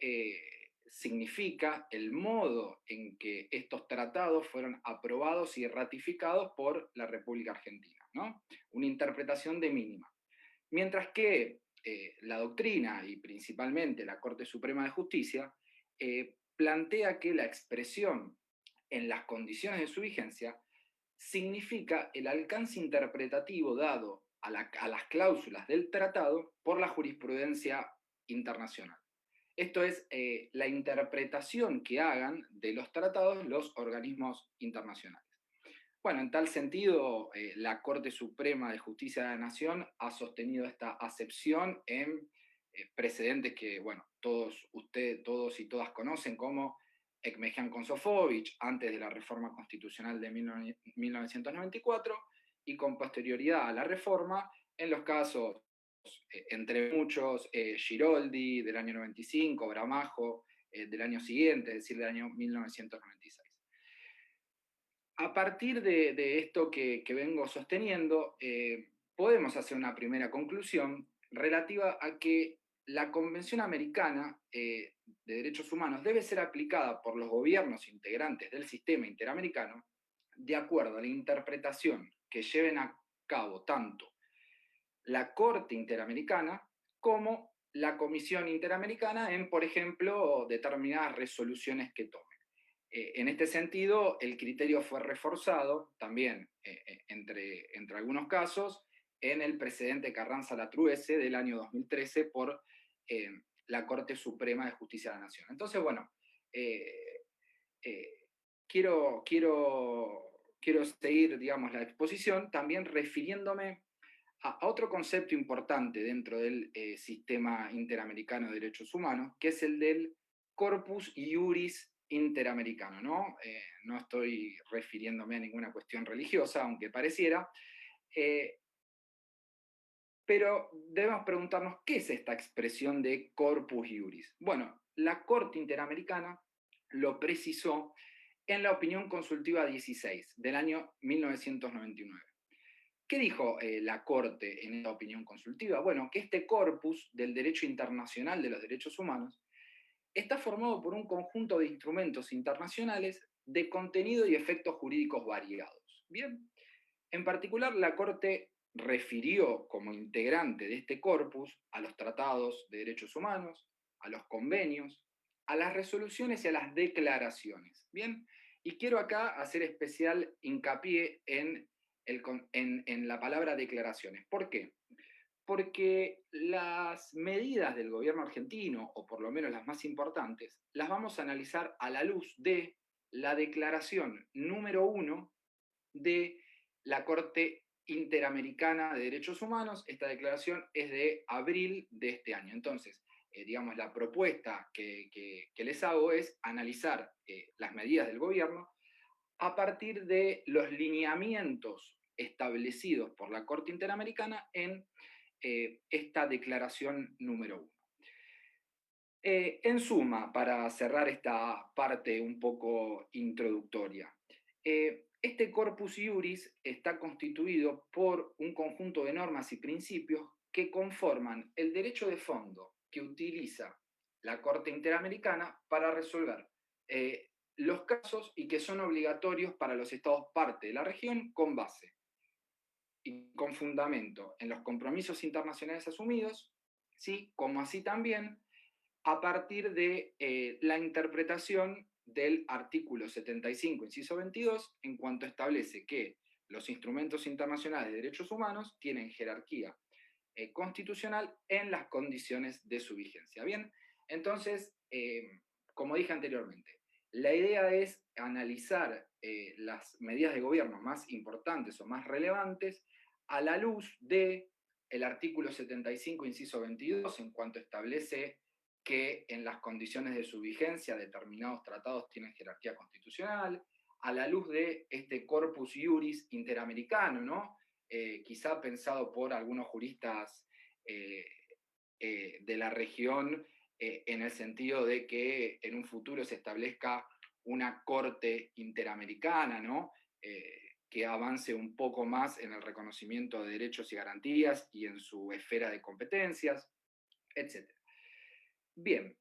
significa el modo en que estos tratados fueron aprobados y ratificados por la República Argentina, ¿no? Una interpretación de mínima. Mientras que la doctrina, y principalmente la Corte Suprema de Justicia, plantea que la expresión en las condiciones de su vigencia significa el alcance interpretativo dado a las cláusulas del tratado por la jurisprudencia internacional. Esto es la interpretación que hagan de los tratados los organismos internacionales. Bueno, en tal sentido, la Corte Suprema de Justicia de la Nación ha sostenido esta acepción en precedentes que, bueno, todos y todas conocen, como Ekmejian con Sofovich, antes de la reforma constitucional de 1994, y con posterioridad a la reforma, en los casos, entre muchos, Giroldi del año 95, Gramajo del año siguiente, es decir, del año 1996. A partir de esto que vengo sosteniendo, podemos hacer una primera conclusión relativa a que la Convención Americana de Derechos Humanos debe ser aplicada por los gobiernos integrantes del sistema interamericano de acuerdo a la interpretación que lleven a cabo tanto la Corte Interamericana como la Comisión Interamericana en, por ejemplo, determinadas resoluciones que tomen. En este sentido, el criterio fue reforzado también, entre algunos casos, en el precedente Carranza-Latruece del año 2013 por la Corte Suprema de Justicia de la Nación. Entonces, bueno, quiero seguir, digamos, la exposición también refiriéndome a otro concepto importante dentro del sistema interamericano de derechos humanos, que es el del corpus iuris interamericano, ¿no? No estoy refiriéndome a ninguna cuestión religiosa, aunque pareciera, pero debemos preguntarnos qué es esta expresión de corpus iuris. Bueno, la Corte Interamericana lo precisó en la opinión consultiva 16 del año 1999. ¿Qué dijo la Corte en esta opinión consultiva? Bueno, que este corpus del derecho internacional de los derechos humanos está formado por un conjunto de instrumentos internacionales de contenido y efectos jurídicos variados. Bien, en particular la Corte refirió como integrante de este corpus a los tratados de derechos humanos, a los convenios, a las resoluciones y a las declaraciones. Bien, y quiero acá hacer especial hincapié en la palabra declaraciones. ¿Por qué? Porque las medidas del gobierno argentino, o por lo menos las más importantes, las vamos a analizar a la luz de la declaración número 1 de la Corte Interamericana de Derechos Humanos. Esta declaración es de abril de este año. Entonces, digamos, la propuesta que les hago es analizar las medidas del gobierno a partir de los lineamientos establecidos por la Corte Interamericana en esta declaración número 1. En suma, para cerrar esta parte un poco introductoria, este corpus iuris está constituido por un conjunto de normas y principios que conforman el derecho de fondo que utiliza la Corte Interamericana para resolver los casos y que son obligatorios para los estados parte de la región con base y con fundamento en los compromisos internacionales asumidos, ¿sí? Como así también a partir de la interpretación del artículo 75, inciso 22, en cuanto establece que los instrumentos internacionales de derechos humanos tienen jerarquía constitucional en las condiciones de su vigencia. Bien, entonces, como dije anteriormente, la idea es analizar las medidas de gobierno más importantes o más relevantes a la luz del artículo 75, inciso 22, en cuanto establece que en las condiciones de su vigencia determinados tratados tienen jerarquía constitucional, a la luz de este corpus iuris interamericano, ¿no? Quizá pensado por algunos juristas de la región, en el sentido de que en un futuro se establezca una corte interamericana, ¿no? Que avance un poco más en el reconocimiento de derechos y garantías y en su esfera de competencias, etc. Bien,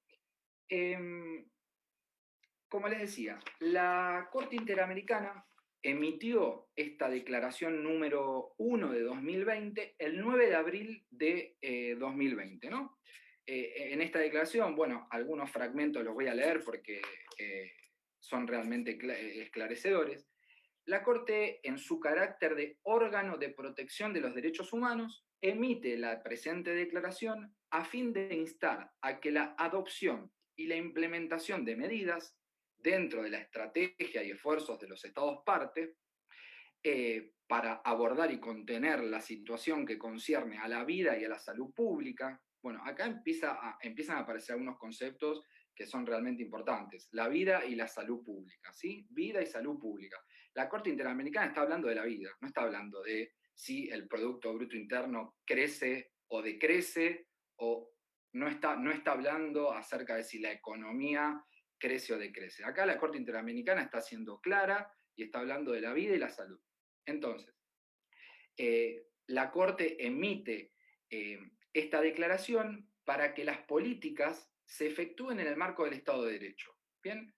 como les decía, la Corte Interamericana emitió esta declaración número 1 de 2020 el 9 de abril de 2020, ¿no? En esta declaración, bueno, algunos fragmentos los voy a leer porque son realmente esclarecedores. La Corte, en su carácter de órgano de protección de los derechos humanos, emite la presente declaración a fin de instar a que la adopción y la implementación de medidas dentro de la estrategia y esfuerzos de los Estados parte para abordar y contener la situación que concierne a la vida y a la salud pública. Bueno, acá empiezan a aparecer algunos conceptos que son realmente importantes. La vida y la salud pública, ¿sí? Vida y salud pública. La Corte Interamericana está hablando de la vida, no está hablando de si el Producto Bruto Interno crece o decrece, o no está hablando acerca de si la economía crece o decrece. Acá la Corte Interamericana está siendo clara y está hablando de la vida y la salud. Entonces, la Corte emite esta declaración para que las políticas se efectúen en el marco del Estado de Derecho, ¿bien?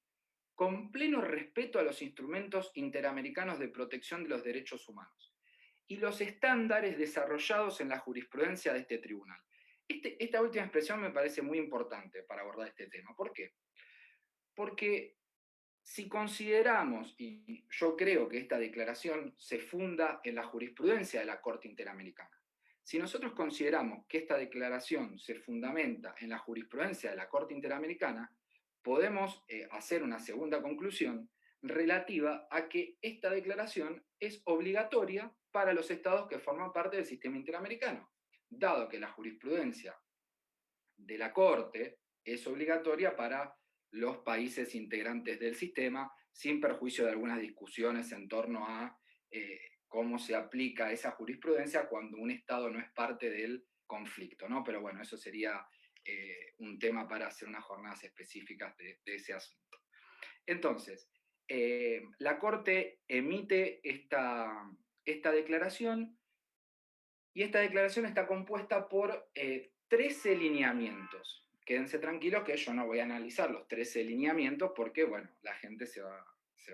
Con pleno respeto a los instrumentos interamericanos de protección de los derechos humanos y los estándares desarrollados en la jurisprudencia de este tribunal. Esta última expresión me parece muy importante para abordar este tema. ¿Por qué? Porque si consideramos, y yo creo que esta declaración se funda en la jurisprudencia de la Corte Interamericana, si nosotros consideramos que esta declaración se fundamenta en la jurisprudencia de la Corte Interamericana, podemos hacer una segunda conclusión relativa a que esta declaración es obligatoria para los estados que forman parte del sistema interamericano, dado que la jurisprudencia de la Corte es obligatoria para los países integrantes del sistema, sin perjuicio de algunas discusiones en torno a cómo se aplica esa jurisprudencia cuando un Estado no es parte del conflicto, ¿no? Pero bueno, eso sería un tema para hacer unas jornadas específicas de ese asunto. Entonces, la Corte emite esta declaración, y esta declaración está compuesta por 13 lineamientos. Quédense tranquilos que yo no voy a analizar los 13 lineamientos porque, bueno, la gente se va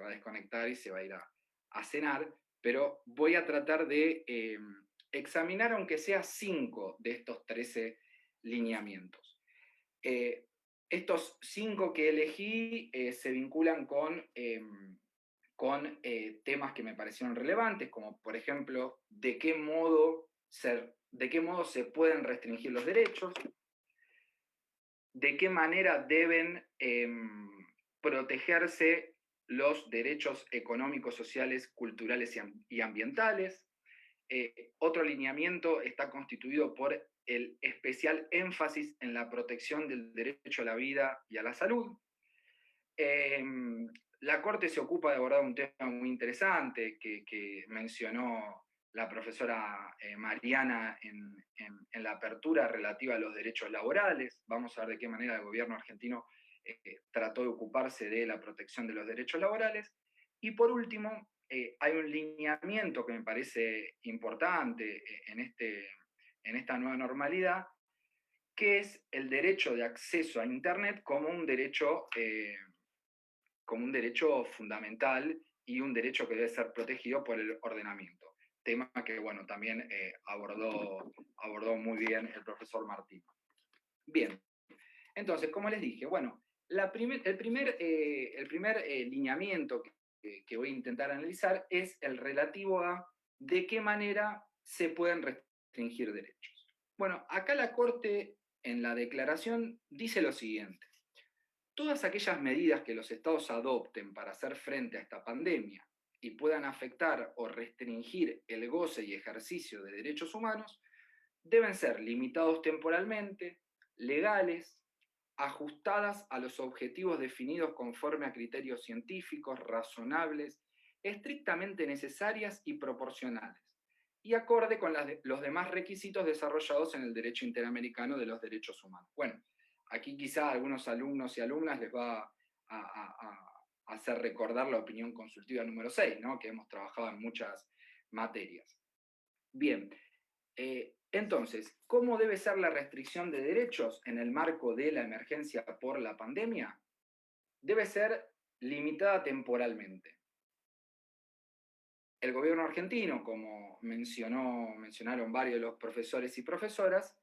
a desconectar y se va a ir a cenar, pero voy a tratar de examinar aunque sea 5 de estos 13 lineamientos. Estos 5 que elegí se vinculan con temas que me parecieron relevantes, como por ejemplo, de qué modo se pueden restringir los derechos, de qué manera deben protegerse los derechos económicos, sociales, culturales y ambientales. Otro lineamiento está constituido por el especial énfasis en la protección del derecho a la vida y a la salud. La Corte se ocupa de abordar un tema muy interesante que mencionó la profesora Mariana en la apertura relativa a los derechos laborales. Vamos a ver de qué manera el gobierno argentino trató de ocuparse de la protección de los derechos laborales. Y por último, hay un lineamiento que me parece importante en esta nueva normalidad, que es el derecho de acceso a Internet como un derecho fundamental y un derecho que debe ser protegido por el ordenamiento. Tema que, bueno, también abordó muy bien el profesor Martín. Bien, entonces, como les dije, bueno, el primer lineamiento que voy a intentar analizar es el relativo a de qué manera se pueden restringir derechos. Bueno, acá la Corte en la declaración dice lo siguiente: todas aquellas medidas que los estados adopten para hacer frente a esta pandemia y puedan afectar o restringir el goce y ejercicio de derechos humanos deben ser limitados temporalmente, legales, ajustadas a los objetivos definidos conforme a criterios científicos, razonables, estrictamente necesarias y proporcionales, y acorde con los demás requisitos desarrollados en el derecho interamericano de los derechos humanos. Bueno, aquí quizá a algunos alumnos y alumnas les va a hacer recordar la opinión consultiva número 6, ¿no? Que hemos trabajado en muchas materias. Bien, entonces, ¿cómo debe ser la restricción de derechos en el marco de la emergencia por la pandemia? Debe ser limitada temporalmente. El gobierno argentino, como mencionaron varios de los profesores y profesoras,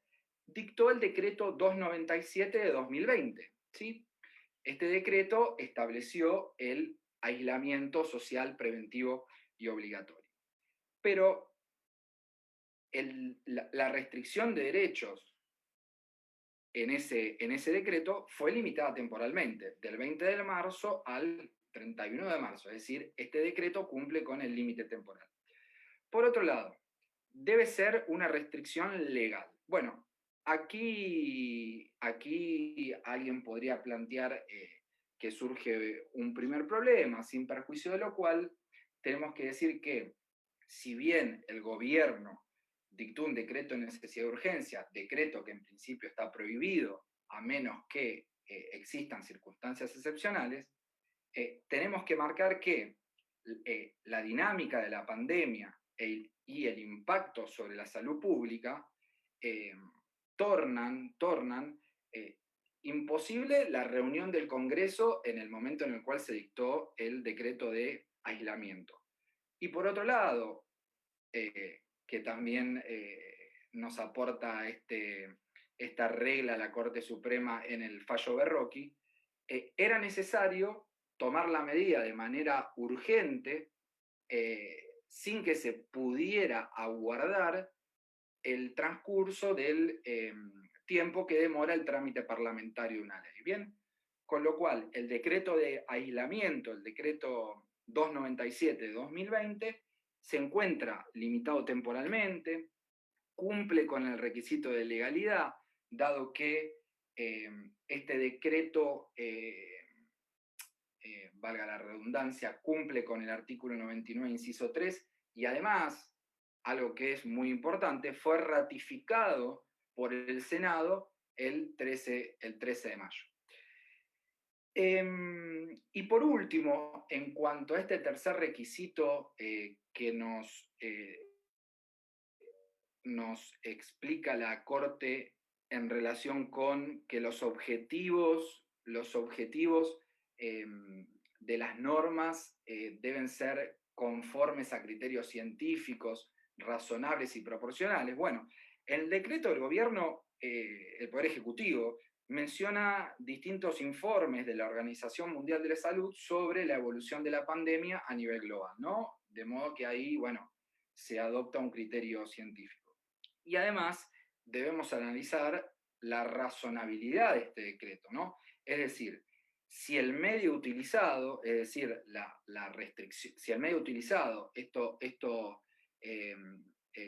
dictó el decreto 297 de 2020, ¿sí? Este decreto estableció el aislamiento social preventivo y obligatorio. Pero la restricción de derechos en ese decreto fue limitada temporalmente, del 20 de marzo al 31 de marzo, es decir, este decreto cumple con el límite temporal. Por otro lado, debe ser una restricción legal. Bueno, aquí alguien podría plantear que surge un primer problema, sin perjuicio de lo cual tenemos que decir que si bien el gobierno dictó un decreto de necesidad de urgencia, decreto que en principio está prohibido a menos que existan circunstancias excepcionales, tenemos que marcar que la dinámica de la pandemia y el impacto sobre la salud pública tornan imposible la reunión del Congreso en el momento en el cual se dictó el decreto de aislamiento. Y por otro lado, que también nos aporta esta regla la Corte Suprema en el fallo Berroqui, era necesario tomar la medida de manera urgente sin que se pudiera aguardar el transcurso del tiempo que demora el trámite parlamentario de una ley. Bien, con lo cual el decreto de aislamiento, el decreto 297 de 2020, se encuentra limitado temporalmente, cumple con el requisito de legalidad, dado que este decreto, valga la redundancia, cumple con el artículo 99, inciso 3, y además, algo que es muy importante, fue ratificado por el Senado el 13 de mayo. Y por último, en cuanto a este tercer requisito que nos explica la Corte en relación con que los objetivos de las normas deben ser conformes a criterios científicos, razonables y proporcionales. Bueno, el decreto del gobierno, el Poder Ejecutivo, menciona distintos informes de la Organización Mundial de la Salud sobre la evolución de la pandemia a nivel global, ¿no? De modo que ahí, bueno, se adopta un criterio científico. Y además, debemos analizar la razonabilidad de este decreto, ¿no? Es decir, si el medio utilizado, es decir, la restricción, si el medio utilizado,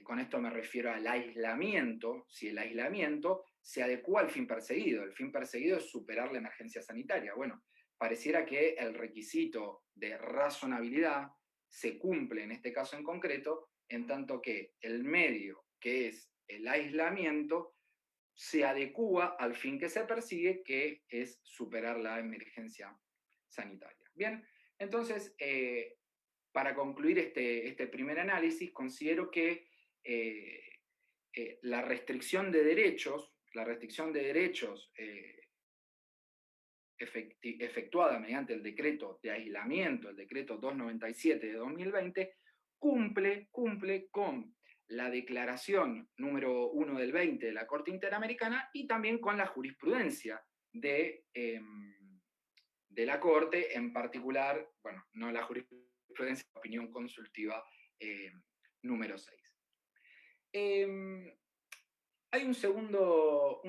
con esto me refiero al aislamiento, si el aislamiento se adecua al fin perseguido. El fin perseguido es superar la emergencia sanitaria. Bueno, pareciera que el requisito de razonabilidad se cumple en este caso en concreto en tanto que el medio, que es el aislamiento, se adecúa al fin que se persigue, que es superar la emergencia sanitaria. Bien, entonces, para concluir este primer análisis, considero que la restricción de derechos efectuada mediante el decreto de aislamiento, el decreto 297 de 2020, cumple con la declaración número 1 del 20 de la Corte Interamericana y también con la jurisprudencia de la Corte, en particular, bueno, no la jurisprudencia, la opinión consultiva número 6. Hay un segundo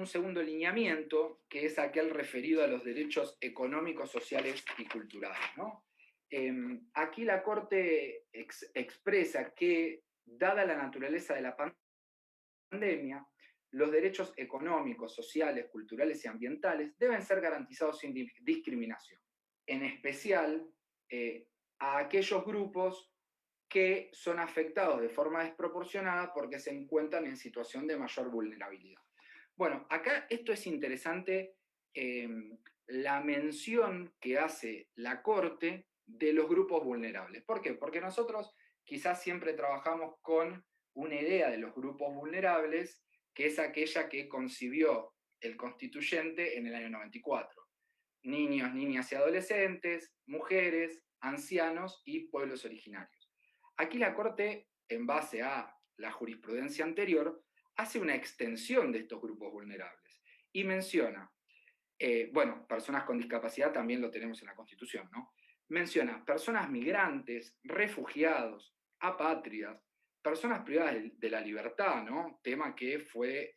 lineamiento, que es aquel referido a los derechos económicos, sociales y culturales, ¿no? Aquí la Corte expresa que, dada la naturaleza de la pandemia, los derechos económicos, sociales, culturales y ambientales deben ser garantizados sin discriminación, en especial a aquellos grupos que son afectados de forma desproporcionada porque se encuentran en situación de mayor vulnerabilidad. Bueno, acá esto es interesante, la mención que hace la Corte de los grupos vulnerables. ¿Por qué? Porque nosotros quizás siempre trabajamos con una idea de los grupos vulnerables, que es aquella que concibió el constituyente en el año 94. Niños, niñas y adolescentes, mujeres, ancianos y pueblos originarios. Aquí la Corte, en base a la jurisprudencia anterior, hace una extensión de estos grupos vulnerables y menciona, bueno, personas con discapacidad también lo tenemos en la Constitución, ¿no? Menciona personas migrantes, refugiados, apátridas, personas privadas de la libertad, ¿no? Tema que fue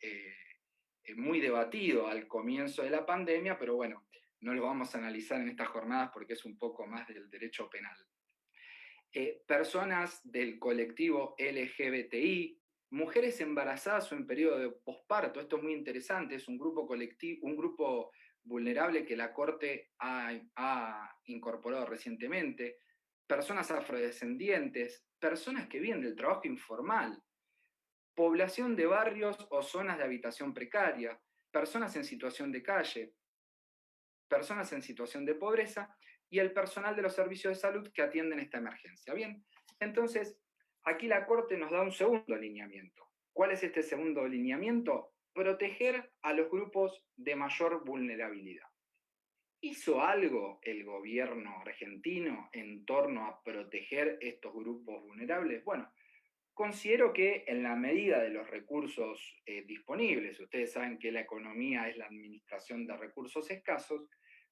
muy debatido al comienzo de la pandemia, pero bueno, no lo vamos a analizar en estas jornadas porque es un poco más del derecho penal. Personas del colectivo LGBTI, mujeres embarazadas o en periodo de posparto, esto es muy interesante, es un grupo colectivo, un grupo vulnerable que la Corte ha incorporado recientemente, personas afrodescendientes, personas que viven del trabajo informal, población de barrios o zonas de habitación precaria, personas en situación de calle, personas en situación de pobreza y el personal de los servicios de salud que atienden esta emergencia. Bien, entonces, aquí la Corte nos da un segundo lineamiento. ¿Cuál es este segundo lineamiento? Proteger a los grupos de mayor vulnerabilidad. ¿Hizo algo el gobierno argentino en torno a proteger estos grupos vulnerables? Bueno, considero que en la medida de los recursos disponibles, ustedes saben que la economía es la administración de recursos escasos,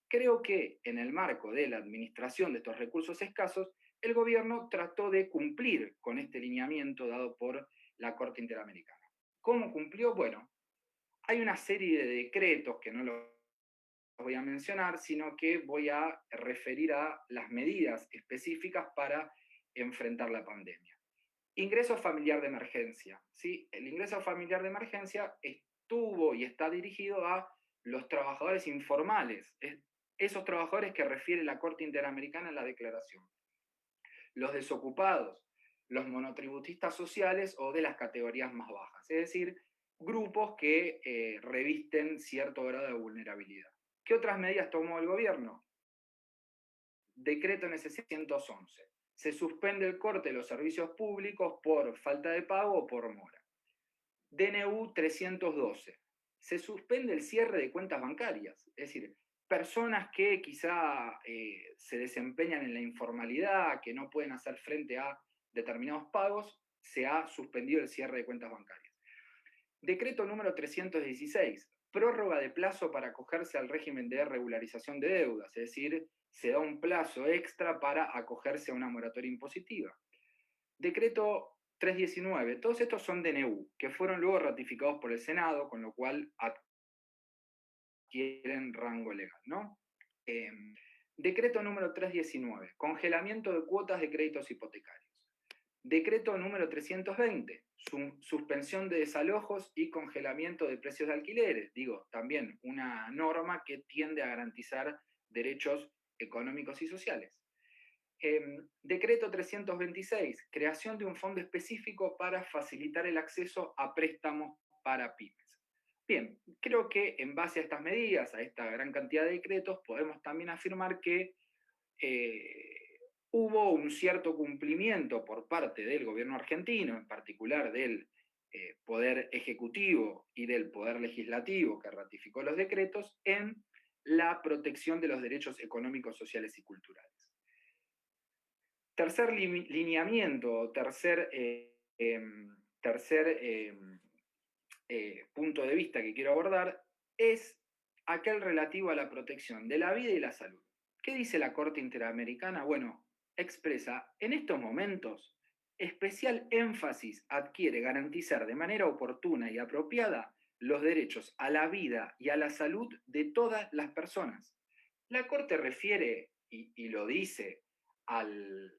creo que en el marco de la administración de estos recursos escasos, el gobierno trató de cumplir con este lineamiento dado por la Corte Interamericana. ¿Cómo cumplió? Bueno, hay una serie de decretos que no los voy a mencionar, sino que voy a referir a las medidas específicas para enfrentar la pandemia. Ingreso familiar de emergencia. ¿Sí? El ingreso familiar de emergencia estuvo y está dirigido a los trabajadores informales, esos trabajadores que refiere la Corte Interamericana en la declaración. Los desocupados, los monotributistas sociales o de las categorías más bajas, es decir, grupos que revisten cierto grado de vulnerabilidad. ¿Qué otras medidas tomó el gobierno? Decreto NSC 111. Se suspende el corte de los servicios públicos por falta de pago o por mora. DNU 312. Se suspende el cierre de cuentas bancarias, es decir, personas que quizá se desempeñan en la informalidad, que no pueden hacer frente a determinados pagos, se ha suspendido el cierre de cuentas bancarias. Decreto número 316. Prórroga de plazo para acogerse al régimen de regularización de deudas, es decir, se da un plazo extra para acogerse a una moratoria impositiva. Decreto 319, todos estos son DNU, que fueron luego ratificados por el Senado, con lo cual adquieren rango legal, ¿no? Decreto número 319, congelamiento de cuotas de créditos hipotecarios. Decreto número 320, suspensión de desalojos y congelamiento de precios de alquileres. Digo, también una norma que tiende a garantizar derechos económicos y sociales. Decreto 326, creación de un fondo específico para facilitar el acceso a préstamos para pymes. Bien, creo que en base a estas medidas, a esta gran cantidad de decretos, podemos también afirmar que hubo un cierto cumplimiento por parte del gobierno argentino, en particular del Poder Ejecutivo y del Poder Legislativo que ratificó los decretos, en la protección de los derechos económicos, sociales y culturales. Tercer lineamiento, tercer punto de vista que quiero abordar es aquel relativo a la protección de la vida y la salud. ¿Qué dice la Corte Interamericana? Bueno, expresa, en estos momentos, especial énfasis adquiere garantizar de manera oportuna y apropiada los derechos a la vida y a la salud de todas las personas. La Corte refiere, y lo dice al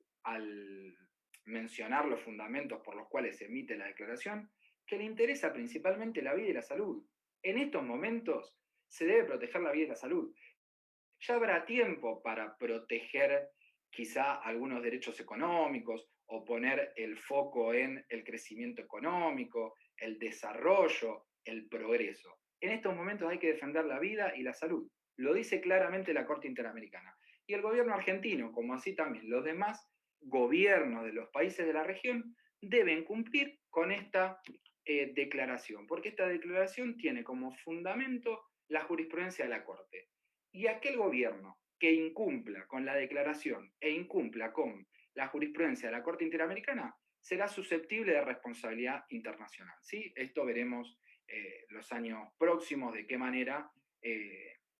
mencionar los fundamentos por los cuales se emite la declaración, que le interesa principalmente la vida y la salud. En estos momentos se debe proteger la vida y la salud. Ya habrá tiempo para proteger quizá algunos derechos económicos o poner el foco en el crecimiento económico, el desarrollo, el progreso. En estos momentos hay que defender la vida y la salud. Lo dice claramente la Corte Interamericana. Y el gobierno argentino, como así también los demás gobiernos de los países de la región, deben cumplir con esta declaración, porque esta declaración tiene como fundamento la jurisprudencia de la Corte. Y aquel gobierno que incumpla con la declaración e incumpla con la jurisprudencia de la Corte Interamericana será susceptible de responsabilidad internacional. ¿Sí? Esto veremos los años próximos de qué manera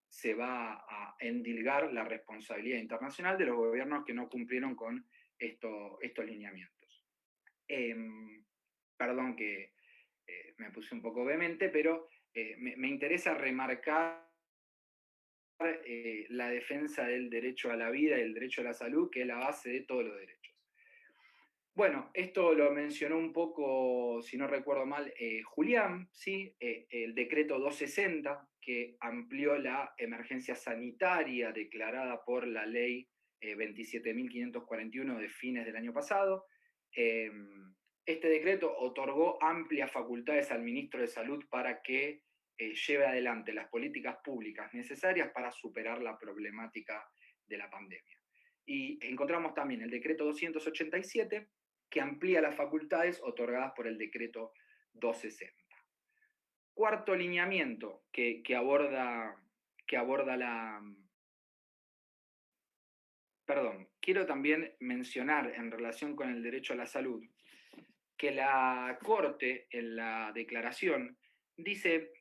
se va a endilgar la responsabilidad internacional de los gobiernos que no cumplieron con estos lineamientos. Perdón que me puse un poco vehemente, pero me interesa remarcar la defensa del derecho a la vida y el derecho a la salud, que es la base de todos los derechos. Bueno, esto lo mencionó un poco, si no recuerdo mal, Julián, ¿sí? El decreto 260, que amplió la emergencia sanitaria declarada por la ley 27.541 de fines del año pasado. Este decreto otorgó amplias facultades al ministro de Salud para que lleve adelante las políticas públicas necesarias para superar la problemática de la pandemia. Y encontramos también el decreto 287, que amplía las facultades otorgadas por el decreto 260. Cuarto lineamiento que aborda la... Perdón, quiero también mencionar en relación con el derecho a la salud, que la Corte en la declaración dice: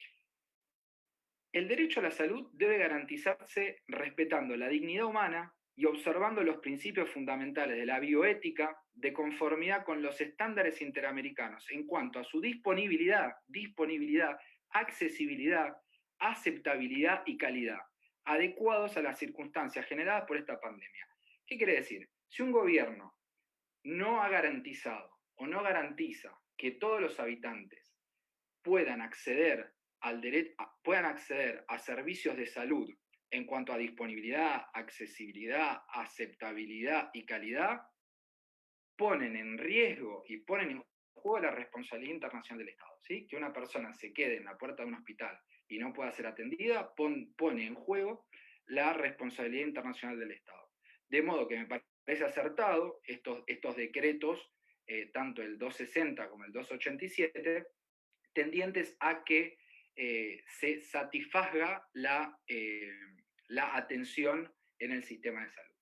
el derecho a la salud debe garantizarse respetando la dignidad humana y observando los principios fundamentales de la bioética de conformidad con los estándares interamericanos en cuanto a su disponibilidad, accesibilidad, aceptabilidad y calidad, adecuados a las circunstancias generadas por esta pandemia. ¿Qué quiere decir? Si un gobierno no ha garantizado o no garantiza que todos los habitantes puedan acceder a servicios de salud en cuanto a disponibilidad, accesibilidad, aceptabilidad y calidad, ponen en riesgo y ponen en juego la responsabilidad internacional del Estado. ¿Sí? Que una persona se quede en la puerta de un hospital y no pueda ser atendida, pone en juego la responsabilidad internacional del Estado. De modo que me parece acertado estos decretos, tanto el 260 como el 287, tendientes a que se satisfaga la atención en el sistema de salud.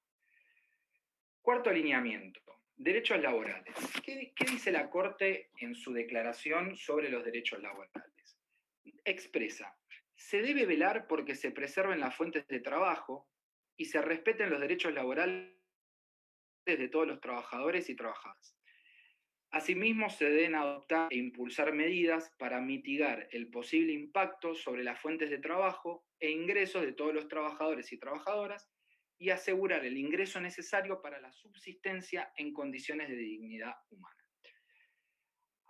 Cuarto alineamiento, derechos laborales. ¿Qué dice la Corte en su declaración sobre los derechos laborales? Expresa: se debe velar porque se preserven las fuentes de trabajo y se respeten los derechos laborales de todos los trabajadores y trabajadoras. Asimismo, se deben adoptar e impulsar medidas para mitigar el posible impacto sobre las fuentes de trabajo e ingresos de todos los trabajadores y trabajadoras y asegurar el ingreso necesario para la subsistencia en condiciones de dignidad humana.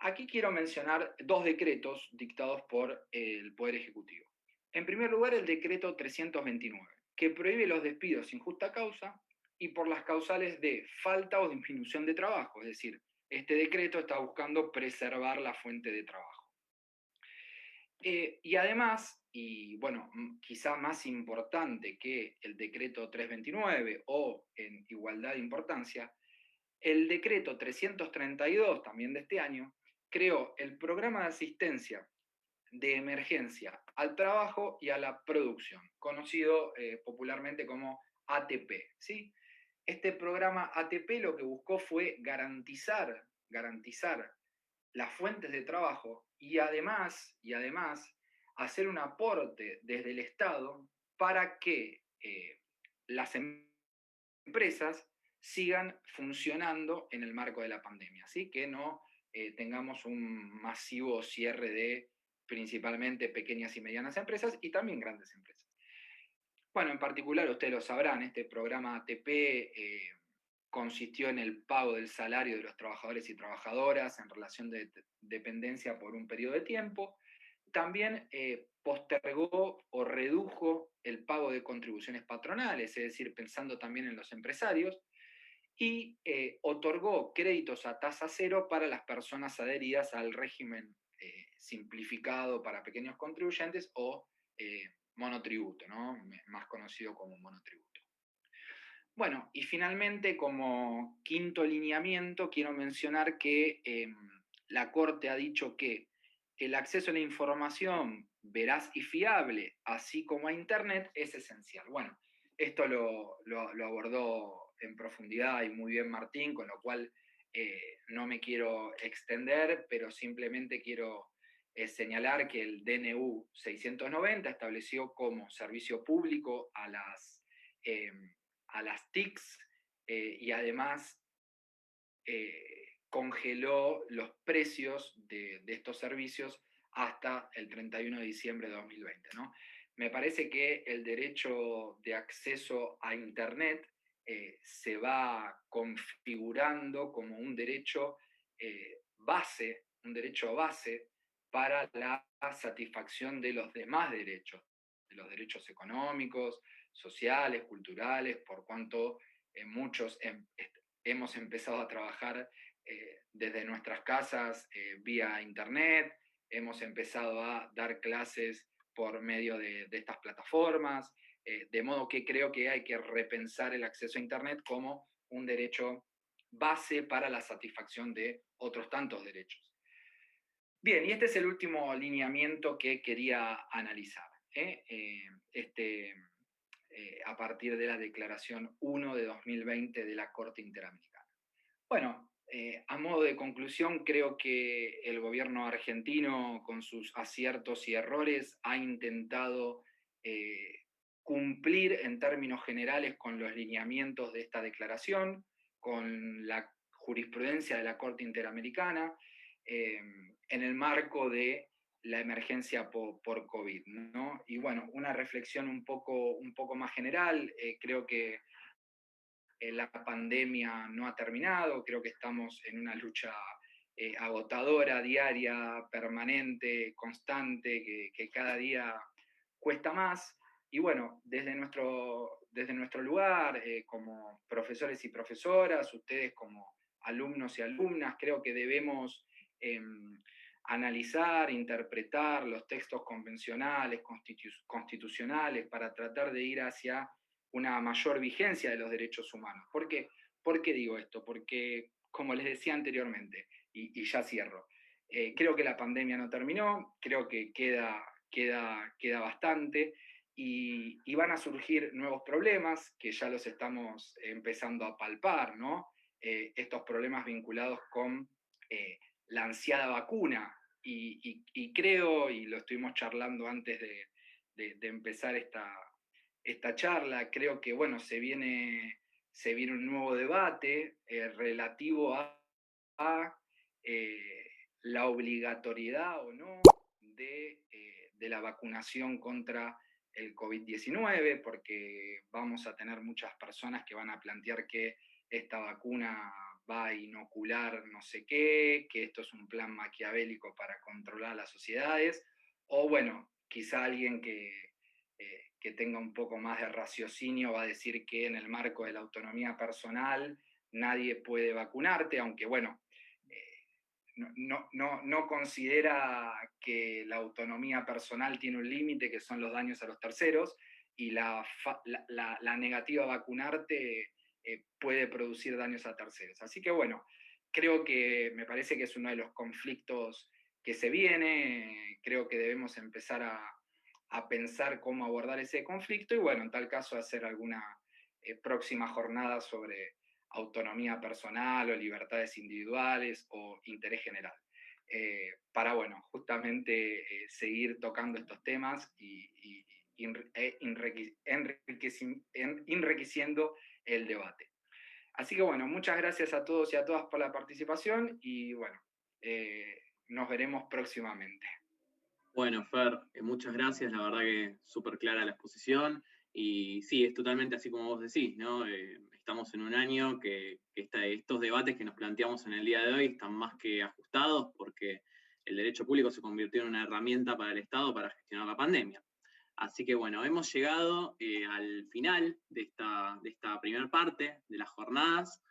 Aquí quiero mencionar dos decretos dictados por el Poder Ejecutivo. En primer lugar, el decreto 329, que prohíbe los despidos sin justa causa y por las causales de falta o disminución de trabajo, es decir, este decreto está buscando preservar la fuente de trabajo. Y además, y bueno, quizá más importante que el decreto 329 o en igualdad de importancia, el decreto 332, también de este año, creó el programa de asistencia de emergencia al trabajo y a la producción, conocido popularmente como ATP. ¿Sí? Este programa ATP lo que buscó fue garantizar las fuentes de trabajo y además hacer un aporte desde el Estado para que las empresas sigan funcionando en el marco de la pandemia, ¿sí? Que no tengamos un masivo cierre de principalmente pequeñas y medianas empresas y también grandes empresas. Bueno, en particular, ustedes lo sabrán, este programa ATP consistió en el pago del salario de los trabajadores y trabajadoras en relación de dependencia por un periodo de tiempo. También postergó o redujo el pago de contribuciones patronales, es decir, pensando también en los empresarios, y otorgó créditos a tasa cero para las personas adheridas al régimen simplificado para pequeños contribuyentes o monotributo, ¿no? Más conocido como monotributo. Bueno, y finalmente, como quinto lineamiento, quiero mencionar que la Corte ha dicho que el acceso a la información veraz y fiable, así como a Internet, es esencial. Bueno, esto lo abordó en profundidad y muy bien Martín, con lo cual no me quiero extender, pero simplemente quiero señalar que el DNU 690 estableció como servicio público a las TICs y además congeló los precios de estos servicios hasta el 31 de diciembre de 2020. ¿No? Me parece que el derecho de acceso a Internet se va configurando como un derecho base para la satisfacción de los demás derechos, de los derechos económicos, sociales, culturales, por cuanto muchos hemos empezado a trabajar desde nuestras casas vía internet, hemos empezado a dar clases por medio de estas plataformas, de modo que creo que hay que repensar el acceso a internet como un derecho base para la satisfacción de otros tantos derechos. Bien, y este es el último lineamiento que quería analizar. A partir de la Declaración 1 de 2020 de la Corte Interamericana. Bueno, a modo de conclusión, creo que el gobierno argentino, con sus aciertos y errores, ha intentado cumplir en términos generales con los lineamientos de esta declaración, con la jurisprudencia de la Corte Interamericana, en el marco de la emergencia por COVID, ¿no? Y bueno, una reflexión un poco más general, creo que la pandemia no ha terminado, creo que estamos en una lucha agotadora, diaria, permanente, constante, que cada día cuesta más. Y bueno, desde nuestro lugar, como profesores y profesoras, ustedes como alumnos y alumnas, creo que debemos analizar, interpretar los textos convencionales, constitucionales, para tratar de ir hacia una mayor vigencia de los derechos humanos. ¿Por qué digo esto? Porque, como les decía anteriormente, y ya cierro, creo que la pandemia no terminó, creo que queda bastante, y van a surgir nuevos problemas que ya los estamos empezando a palpar, ¿no? Estos problemas vinculados con la ansiada vacuna, y creo, y lo estuvimos charlando antes de empezar esta charla, creo que bueno, se viene un nuevo debate relativo a la obligatoriedad o no de la vacunación contra el COVID-19, porque vamos a tener muchas personas que van a plantear que esta vacuna va a inocular no sé qué, que esto es un plan maquiavélico para controlar las sociedades, o bueno, quizá alguien que que tenga un poco más de raciocinio va a decir que en el marco de la autonomía personal nadie puede vacunarte, aunque bueno, no considera que la autonomía personal tiene un límite, que son los daños a los terceros, y la negativa a vacunarte puede producir daños a terceros. Así que bueno, creo que me parece que es uno de los conflictos que se viene, creo que debemos empezar a pensar cómo abordar ese conflicto y bueno, en tal caso hacer alguna próxima jornada sobre autonomía personal o libertades individuales o interés general. Para, bueno, justamente seguir tocando estos temas y enriqueciendo el debate. Así que bueno, muchas gracias a todos y a todas por la participación y bueno, nos veremos próximamente. Bueno, Fer, muchas gracias, la verdad que súper clara la exposición y sí, es totalmente así como vos decís, ¿no? Estamos en un año que estos debates que nos planteamos en el día de hoy están más que ajustados porque el derecho público se convirtió en una herramienta para el Estado para gestionar la pandemia. Así que bueno, hemos llegado al final de esta primera parte de las jornadas,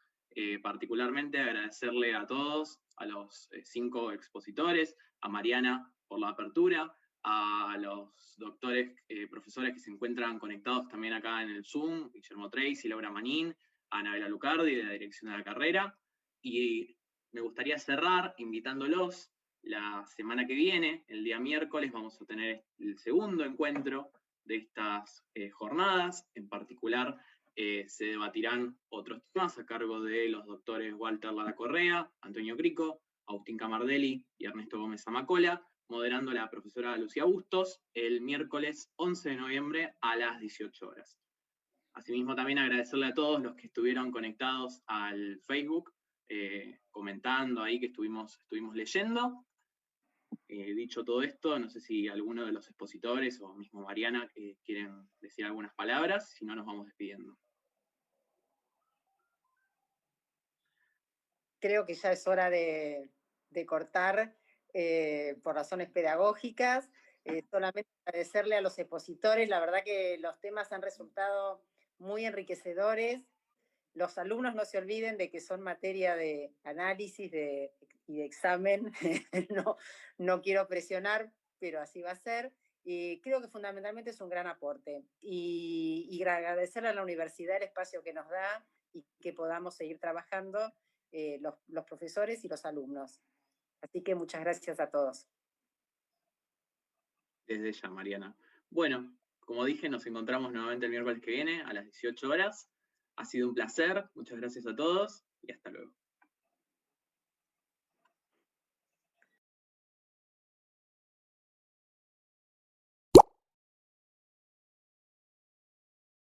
particularmente agradecerle a todos, a los 5 expositores, a Mariana por la apertura, a los doctores, profesores que se encuentran conectados también acá en el Zoom, Guillermo Tracy, Laura Manín, a Anabela Lucardi de la dirección de la carrera, y me gustaría cerrar invitándolos. La semana que viene, el día miércoles, vamos a tener el segundo encuentro de estas jornadas. En particular, se debatirán otros temas a cargo de los doctores Walter Lara Correa, Antonio Crico, Agustín Camardelli y Ernesto Gómez Amacola, moderando la profesora Lucía Bustos, el miércoles 11 de noviembre a las 18 horas. Asimismo, también agradecerle a todos los que estuvieron conectados al Facebook, comentando ahí que estuvimos leyendo. Dicho todo esto, no sé si alguno de los expositores o mismo Mariana quieren decir algunas palabras, si no nos vamos despidiendo. Creo que ya es hora de cortar por razones pedagógicas. Solamente agradecerle a los expositores, la verdad que los temas han resultado muy enriquecedores. Los alumnos no se olviden de que son materia de análisis y de examen. No quiero presionar, pero así va a ser. Y creo que fundamentalmente es un gran aporte. Y agradecerle a la universidad el espacio que nos da y que podamos seguir trabajando los profesores y los alumnos. Así que muchas gracias a todos. Desde ya, Mariana. Bueno, como dije, nos encontramos nuevamente el miércoles que viene a las 18 horas. Ha sido un placer, muchas gracias a todos y hasta luego.